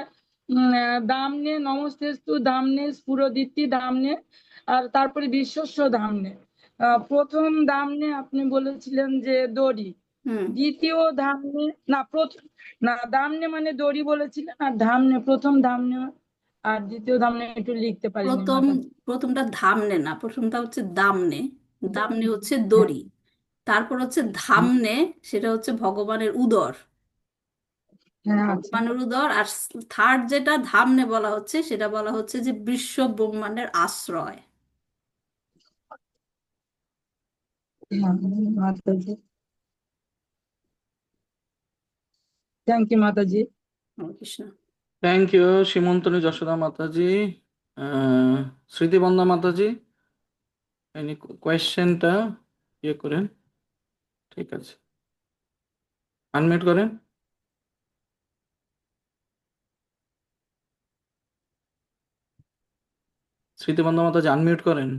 দামনে নমস্তেস্তু দামনে স্ফুরদিতি দামনে, আর তারপরে বিশ্বস্য দামনে। প্রথম দামনে আপনি বলেছিলেন যে দড়ি, হুম। দ্বিতীয় ধামনে না প্রথম, না দামনে মানে দড়ি বলেছিলেন, আর ধামনে প্রথম ধামনে আর দ্বিতীয় ধামনে একটু লিখতে পারিনি মাতাজি। প্রথমটা ধামনে না, প্রথমটা হচ্ছে দামনে। দামনে হচ্ছে হ্যাঁ, দড়ি। তারপর হচ্ছে ধামনে, সেটা হচ্ছে ভগবানের উদর। হ্যাঁ, আচ্ছা, ভগবানের উদর। আর থার্ড যেটা ধামনে বলা হচ্ছে, সেটা বলা হচ্ছে যে বিশ্ব ব্রহ্মাণ্ডের আশ্রয়। হ্যাঁ মাতাজি, thank you Mataji. Hare Krishna. Thank you Simantini Yashoda Mataji. Smritibanda Mataji, any কোয়েশ্চেনটা ইয়ে করেন, ঠিক আছে, আনমিউট করেন। স্মৃতিবন্দা মাতাজি আনমিউট করেন,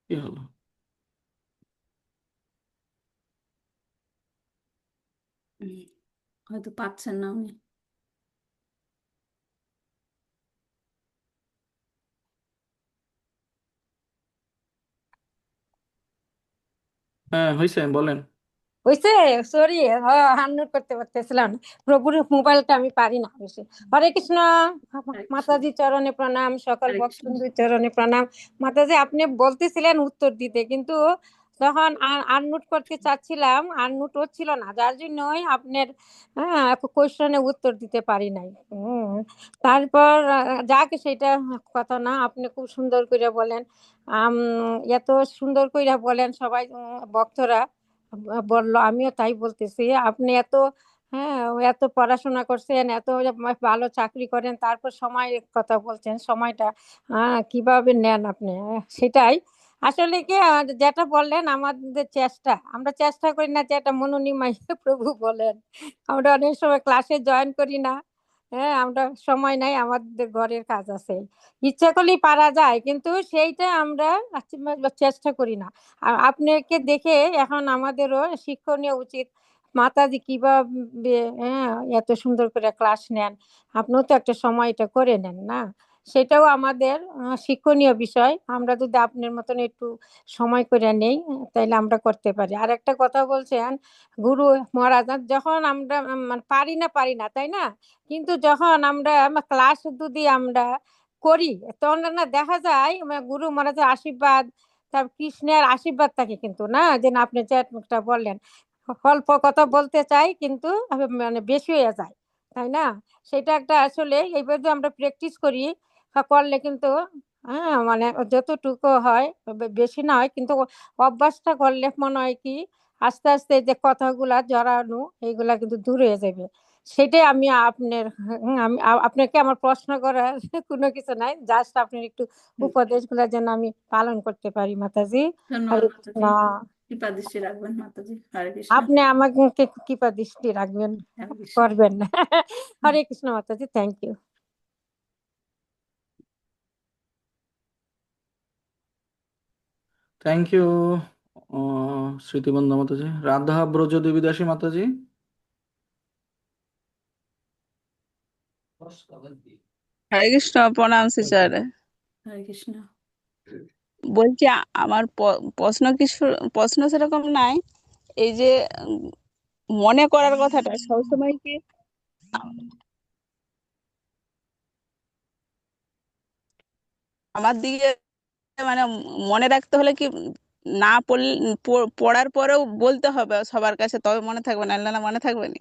কি হলো? হুম, হয়তো পাচ্ছেন না উনি। হ্যাঁ হয়েছে, বলেন। হইছে, সরি, আননোট করতে পারতেছিলাম না। প্রভুর মোবাইলটা আমি পারি না বেশি। হরে কৃষ্ণ। হরে কৃষ্ণ। মাতাজি চরণে প্রণাম, সকল হরে কৃষ্ণ। ভক্তবৃন্দের চরণে প্রণাম। মাতাজি আপনি বলতেছিলেন উত্তর দিতে, কিন্তু তখন আননোট করতে চাচ্ছিলাম, আননোট হচ্ছিল না, যার জন্যই আপনার কোয়েশ্চনে উত্তর দিতে পারি নাই। তারপর যাক সেটা কথা না, আপনি খুব সুন্দর করে বলেন। এত সুন্দর করে বলেন সবাই, ভক্তরা বললো, আমিও তাই বলতেছি। আপনি এত হ্যাঁ এত পড়াশোনা করছেন, এত ভালো চাকরি করেন, তারপর সময়ের কথা বলছেন, সময়টা কিভাবে নেন আপনি? সেটাই আসলে কি, যেটা বললেন আমাদের চেষ্টা, আমরা চেষ্টা করি না, যেটা মনোনিমাই প্রভু বলেন। আমরা অনেক সময় ক্লাসে জয়েন করি না। আমরা সময় নাই, আমাদের ঘরের কাজ আছে। ইচ্ছা করলেই পারা যায়, কিন্তু সেইটা আমরা চেষ্টা করি না। আর আপনাকে দেখে এখন আমাদেরও শিক্ষণীয় উচিত। মাতাজি কিভাবে এত সুন্দর করে ক্লাস নেন, আপনিও তো একটা সময় এটা করে নেন না? সেটাও আমাদের শিক্ষণীয় বিষয়। আমরা যদি আপনার মতন একটু সময় করে নেই, তাইলে আমরা করতে পারি। আর একটা কথা বলছেন, গুরু মহারাজ, যখন আমরা মানে পারি না, তাই না? কিন্তু যখন আমরা ক্লাস যদি আমরা করি, তখন না দেখা যায় গুরু মহারাজের আশীর্বাদ, তার কৃষ্ণের আশীর্বাদ থাকে কিন্তু, না যে না আপনি যেটা বললেন, অল্প কথা বলতে চাই কিন্তু মানে বেশি হয়ে যায়, তাই না? সেটা একটা আসলে এইবার যদি আমরা প্র্যাকটিস করি, করলে কিন্তু মানে যতটুকু হয়, বেশি না হয়, কিন্তু অভ্যাসটা করলে মনে হয় কি, আস্তে আস্তে যে কথাগুলা জড়ানো এইগুলা কিন্তু দূর হয়ে যাবে। সেটাই আমি আপনার আমি আপনাকে আমার প্রশ্ন করার কোনো কিছু নাই, জাস্ট আপনার একটু উপদেশগুলা যেন আমি পালন করতে পারি মাতাজি। ধন্যবাদ হরে কৃষ্ণ। মাতাজি। কৃপা দৃষ্টি রাখবেন মাতাজি। হরে কৃষ্ণ। আপনি আমাকে কৃপা দৃষ্টি রাখবেন, হরে কৃষ্ণ। করবেন। Hare Krishna Mataji, thank you. Thank you Smritibanda Mataji. Radha Braj দেবীদাসী মাতাজি। হরে কৃষ্ণ, প্রণাম সিস্টার। হরে কৃষ্ণ। বলছি আমার প্রশ্ন কিছু, প্রশ্ন সেরকম নাই, এই যে উম, মনে করার কথাটা সবসময় কি আমার দিকে মানে মনে রাখতে হলে কি না পড়লে পড়ার পরেও বলতে হবে সবার কাছে, তবে মনে থাকবে, না মনে থাকবে না।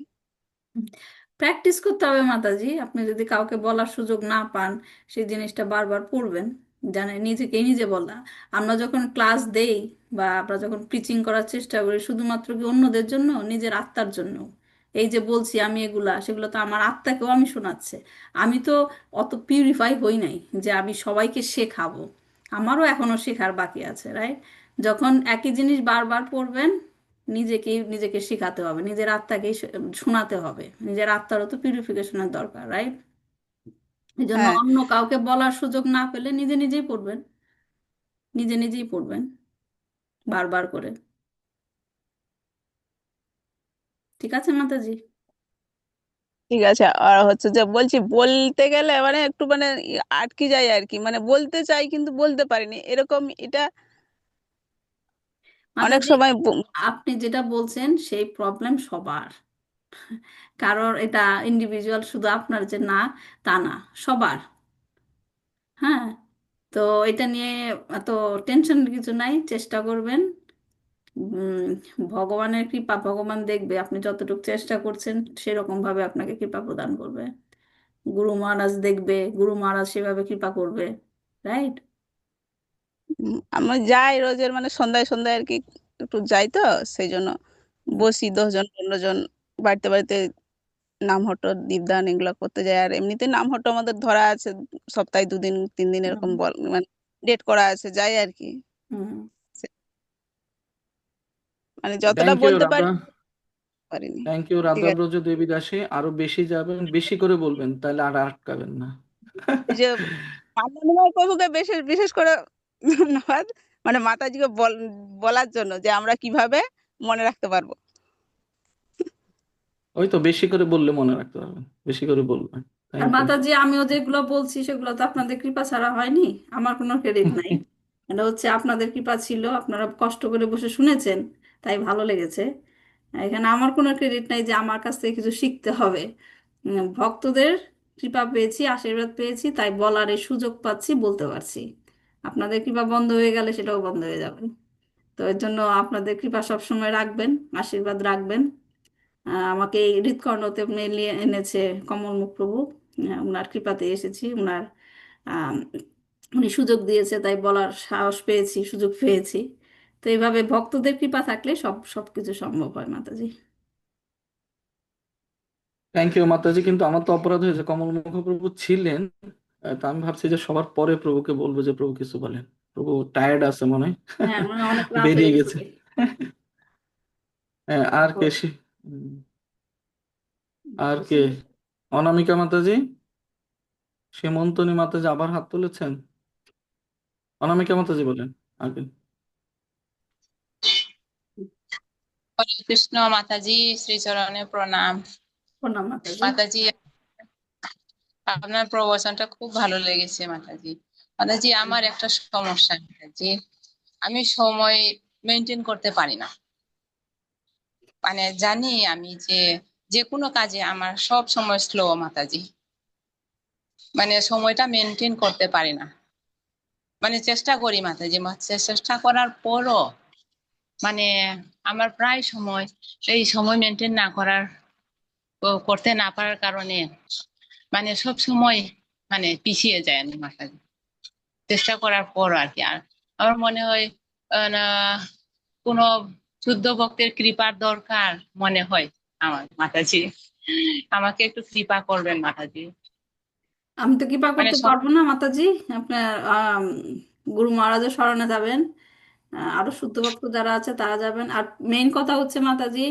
প্র্যাকটিস করতে হবে মাতাজি। আপনি যদি কাউকে বলার সুযোগ না পান, সেই জিনিসটা বারবার পড়বেন। জানেন, নিজেকে নিজে বলা। আমরা যখন ক্লাস দেই বা আমরা যখন প্রিচিং করার চেষ্টা করি, শুধুমাত্র কি অন্যদের জন্য, নিজের আত্মার জন্য। এই যে বলছি আমি এগুলা, সেগুলো তো আমার আত্মাকেও আমি শোনাচ্ছে। আমি তো অত পিউরিফাই হই নাই যে আমি সবাইকে শেখাবো। আমারও এখনো শেখার বাকি আছে, রাইট? যখন একই জিনিস বারবার পড়বেন, নিজেকেই নিজেকে শেখাতে হবে, নিজের আত্মাকেই শোনাতে হবে। নিজের আত্মারও তো পিউরিফিকেশনের দরকার, রাইট? এই জন্য হ্যাঁ, অন্য কাউকে বলার সুযোগ না পেলে নিজে নিজেই পড়বেন। নিজে নিজেই পড়বেন বারবার করে। ঠিক আছে মাতাজি? ঠিক আছে। আর হচ্ছে যে বলছি, বলতে গেলে মানে একটু মানে আটকে যায় আর কি, মানে বলতে চাই কিন্তু বলতে পারিনি এরকম এটা অনেক মাতাজি, সময় আপনি যেটা বলছেন সেই প্রবলেম সবার। কারণ এটা ইন্ডিভিজুয়াল, শুধু আপনার যে না তা না, সবার। হ্যাঁ। তো এটা নিয়ে এত টেনশন কিছু নাই, চেষ্টা করবেন। উম, ভগবানের কৃপা, ভগবান দেখবে আপনি যতটুকু চেষ্টা করছেন সেরকম ভাবে আপনাকে কৃপা প্রদান করবে। গুরু মহারাজ দেখবে, গুরু মহারাজ সেভাবে কৃপা করবে, রাইট? আমরা যাই রোজের মানে সন্ধ্যায় সন্ধ্যায় আর কি একটু যাই, তো সেই জন্য বসি 10 জন 15 জন বাড়িতে বাড়িতে নামহট্ট দীপদান এগুলো করতে যায়। আর এমনিতে নামহট্ট আমাদের ধরা আছে, সপ্তাহে 2 দিন 3 দিন এরকম মানে ডেট করা আছে, যাই আর কি। হুম। মানে যতটা থ্যাংক ইউ বলতে রাধা। পারিনি। থ্যাংক ইউ ঠিক রাধা আছে। ব্রজ দেবী দাসী, আরো বেশি যাবেন, বেশি করে বলবেন, তাহলে আর আটকাবেন না। এই যে আনন্দময় প্রভুকে বিশেষ বিশেষ করে ধন্যবাদ, মানে মাতাজিকে বলার জন্য যে আমরা কিভাবে মনে রাখতে পারবো। আর ঠিক ওই তো বেশি করে বললে মনে রাখতে পারবেন, বেশি করে বলবেন। Thank you. মাতাজি, আমিও যেগুলো বলছি সেগুলো তো আপনাদের কৃপা ছাড়া হয়নি। আমার কোনো ক্রেডিট নাই। এটা হচ্ছে আপনাদের কৃপা ছিল, আপনারা কষ্ট করে বসে শুনেছেন, তাই ভালো লেগেছে। এখানে আমার কোনো ক্রেডিট নাই যে আমার কাছ থেকে কিছু শিখতে হবে। ভক্তদের কৃপা পেয়েছি, আশীর্বাদ পেয়েছি, তাই বলার এই সুযোগ পাচ্ছি, বলতে পারছি। আপনাদের কৃপা বন্ধ হয়ে গেলে সেটাও বন্ধ হয়ে যাবে। তো এর জন্য আপনাদের কৃপা সবসময় রাখবেন, আশীর্বাদ রাখবেন। আমাকে এই হৃৎকর্ণতে নিয়ে এনেছে কমলমুখ প্রভু। ওনার কৃপাতে এসেছি, ওনার আম, উনি সুযোগ দিয়েছে, তাই বলার সাহস পেয়েছি, সুযোগ পেয়েছি। তো এইভাবে ভক্তদের কৃপা থাকলে সবকিছু সম্ভব হয় মাতাজি। থ্যাংক ইউ মাতাজি, কিন্তু আমার তো অপরাধ হয়েছে, কমল মুখপ্রভু ছিলেন। তো আমি ভাবছি যে সবার পরে প্রভুকে বলবো যে প্রভু কিছু বলেন। প্রভু টায়ার্ড আছে মনে হয়। হ্যাঁ, মানে অনেক রাত হয়ে বেরিয়ে গেছে। গেছে। হ্যাঁ, আর কে আর কে? অনামিকা মাতাজি, সীমন্তনী মাতাজি আবার হাত তুলেছেন। অনামিকা মাতাজি বলেন আগে। হরে কৃষ্ণ মাতাজি, শ্রীচরণে প্রণাম। প্রণাম মাতাজি। মাতাজি, আপনার প্রবচনটা খুব ভালো লেগেছে মাতাজি। মাতাজি, আমার একটা সমস্যা মাতাজি, আমি সময় মেনটেন করতে পারি না। মানে জানি আমি যে যে কোনো কাজে আমার সব সময় স্লো মাতাজি, মানে সময়টা মেনটেন করতে পারি না। মানে চেষ্টা করি মাতাজি, চেষ্টা করার পরও মানে আমার প্রায় সময় এই সময় মেনটেন না করতে না পারার কারণে মানে সব সময় মানে পিছিয়ে যায় আমি মাতাজি, চেষ্টা করার পর আর কি। আর আমার মনে হয় না কোনো শুদ্ধ ভক্তের কৃপার দরকার মনে হয় আমার মাতাজি। আমাকে একটু কৃপা করবেন মাতাজি। আমি তো কৃপা মানে করতে পারবো না মাতাজি। আপনার গুরু মহারাজের শরণে যাবেন। আরো শুদ্ধ ভক্ত যারা আছে তারা যাবেন। আর মেইন কথা হচ্ছে মাতাজি,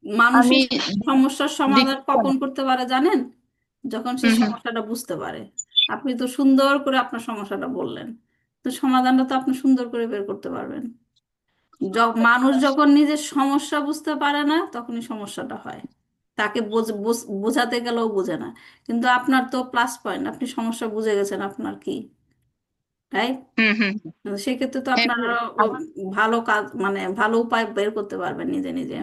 আমি মানুষের সমস্যার সমাধান দীক্ষিত কখন না। করতে পারে জানেন? যখন সে হম হম। সমস্যাটা বুঝতে পারে। আপনি তো সুন্দর করে আপনার সমস্যাটা বললেন, তো সমাধানটা তো আপনি সুন্দর করে বের করতে পারবেন। মানুষ যখন নিজের সমস্যা বুঝতে পারে না, তখনই সমস্যাটা হয়। তাকে বোঝাতে গেলেও বোঝে না। কিন্তু আপনার তো প্লাস পয়েন্ট, আপনি সমস্যা বুঝে গেছেন, আপনার কি? রাইট? হুম হুম সেক্ষেত্রে তো হ্যাঁ আপনার আরো আমার ভালো কাজ, মানে ভালো উপায় বের করতে পারবেন নিজে নিজে,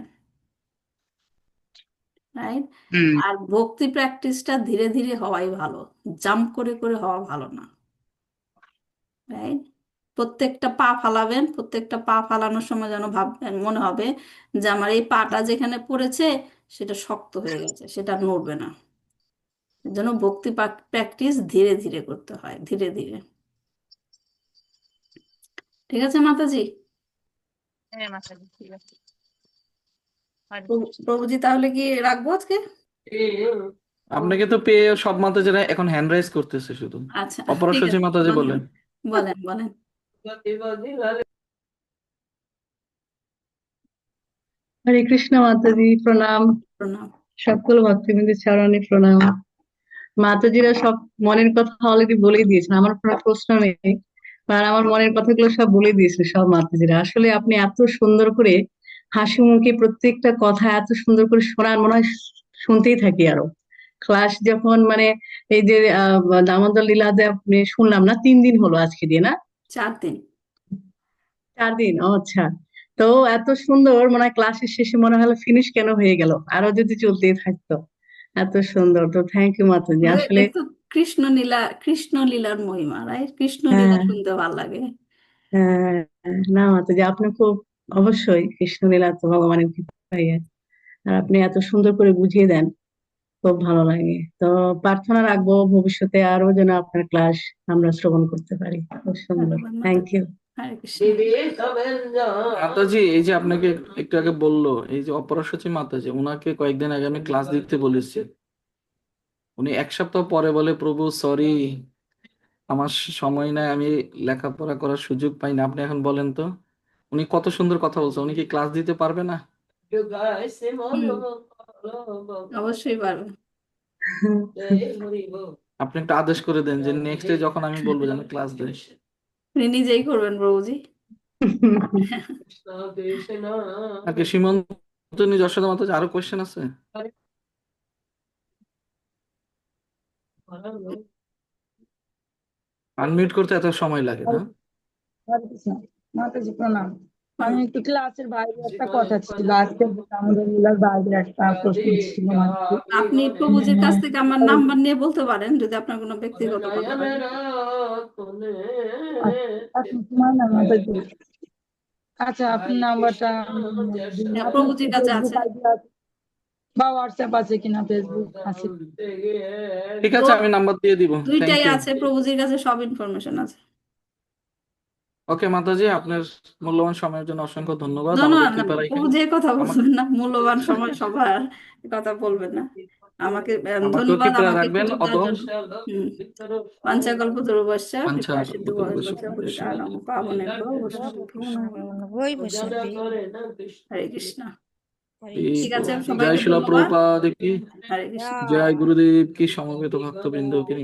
রাইট? হুম আর ভক্তি প্র্যাকটিসটা ধীরে ধীরে হওয়াই ভালো, জাম্প করে করে হওয়া ভালো না, রাইট? প্রত্যেকটা পা ফালাবেন, প্রত্যেকটা পা ফালানোর সময় যেন ভাববেন, মনে হবে যে আমার এই পাটা যেখানে পড়েছে সেটা শক্ত হয়ে গেছে, সেটা আর নড়বে না। এর জন্য ভক্তি প্র্যাকটিস ধীরে ধীরে করতে হয়, ধীরে ধীরে। ঠিক আছে মাতাজি? হ্যাঁ মাতাজি ঠিক আছে হরে কৃষ্ণ। প্রভুজি তাহলে কি রাখবো আজকে? আপনাকে তো পেয়ে সব মাতাজিরা এখন হ্যান্ড রাইজ করতেছে শুধু। আচ্ছা, ঠিক অপরাশচি আছে, মাতাজি বলেন বলেন। বলেন বলেন। হরে কৃষ্ণ মাতাজি, প্রণাম। প্রণাম। সকল ভক্তবৃন্দের চরণে প্রণাম। মাতাজিরা সব মনের কথা অলরেডি বলেই দিয়েছেন, আমার কোনো প্রশ্ন নেই, কারণ আমার মনের কথাগুলো সব বলে দিয়েছে সব মাতাজিরা। আসলে আপনি এত সুন্দর করে হাসি মুখে প্রত্যেকটা কথা এত সুন্দর করে শোনান, মনে হয় শুনতেই থাকি আরো। ক্লাস যখন মানে এই যে দামোদর লীলা যে আপনি শুনলাম না, 3 দিন হলো আজকে দিয়ে, না 4 দিন। 4 দিন? ও আচ্ছা। তো এত সুন্দর, মনে হয় ক্লাসের শেষে মনে হলো ফিনিশ কেন হয়ে গেল, আরো যদি চলতেই থাকতো। এত সুন্দর, তো থ্যাংক ইউ মাতাজি। আসলে দেখতো কৃষ্ণ লীলা, কৃষ্ণ লীলার মহিমা, রাইট? কৃষ্ণ লীলা হ্যাঁ শুনতে ভালো লাগে। হ্যাঁ, না মাতাজি, আপনি খুব অবশ্যই কৃষ্ণলীলা তো ভগবানের কৃপাই। আর আপনি এত সুন্দর করে বুঝিয়ে দেন, খুব ভালো লাগে। তো প্রার্থনা রাখবো ভবিষ্যতে আরো যেন আপনার ক্লাস আমরা শ্রবণ করতে পারি। খুব সুন্দর, ধন্যবাদ thank Mataji. You. Hare Krishna. মাতাজি এই যে আপনাকে একটু আগে বললো, এই যে অপরাশচি মাতাজি, ওনাকে কয়েকদিন আগে আমি ক্লাস দিতে বলেছি। উনি 1 সপ্তাহ পরে বলে, প্রভু সরি, আমার সময় নাই, আমি লেখাপড়া করার সুযোগ পাই না। আপনি এখন বলেন তো, উনি কত সুন্দর কথা বলছে, উনি কি ক্লাস দিতে পারবে না? হুম, অবশ্যই পারবে। আপনি একটা আদেশ করে দেন যে নেক্সট ডে যখন আমি বলবো যেন ক্লাস দেয়। উনি নিজেই করবেন প্রভুজি। আর কি সীমন্ত যশোদা মাতাজি, আরো কোয়েশ্চেন আছে? আনমিউট করতে এত সময় লাগে না? হরে কৃষ্ণ মাতাজি, প্রণাম। আমি একটু ক্লাসের বাইরে একটা কথা ছিল, আজকে আমাদের লীলার বাইরে একটা প্রশ্ন ছিল মাতাজি। আপনি প্রভুজির কাছ থেকে আমার নাম্বার নিয়ে বলতে পারেন যদি আপনার কোনো ব্যক্তিগত কথা থাকে। আচ্ছা তোমার নাম মাতাজি? আচ্ছা, আপনার নাম্বারটা হ্যাঁ, আপনার প্রভুজির কাছে ফেসবুক আছে। আইডি আছে বা হোয়াটসঅ্যাপ আছে কিনা? ফেসবুক আছে? ঠিক আছে, আমি নাম্বার দিয়ে দিব। থ্যাংক দুইটাই ইউ। আছে, প্রভুজির কাছে সব ইনফরমেশন আছে। ওকে মাতাজি, আপনার মূল্যবান সময়ের জন্য অসংখ্য ধন্যবাদ। না না আমাদের না, কৃপার এখানে প্রভুজির কথা আমাকে বলবেন না, মূল্যবান সময় সবার কথা বলবেন না। আমাকে আমাকেও ধন্যবাদ, কৃপা আমাকে রাখবেন। সুযোগ অত দেওয়ার জন্য। হুম। পাঞ্চাকল্পতরুভ্যশ্চ বাঞ্ছা কৃপা সিন্ধু ভবেৎ কল্পতরুভ্যশ্চ পতিতানাং পাবনেভ্যো বৈষ্ণবেভ্যো হরে কৃষ্ণ। ঠিক আছে, জয় সবাইকে শিলা ধন্যবাদ। প্রভুপাদ কি, হরে কৃষ্ণ। জয় গুরুদেব কি, সমবেত ভক্তবৃন্দ কি।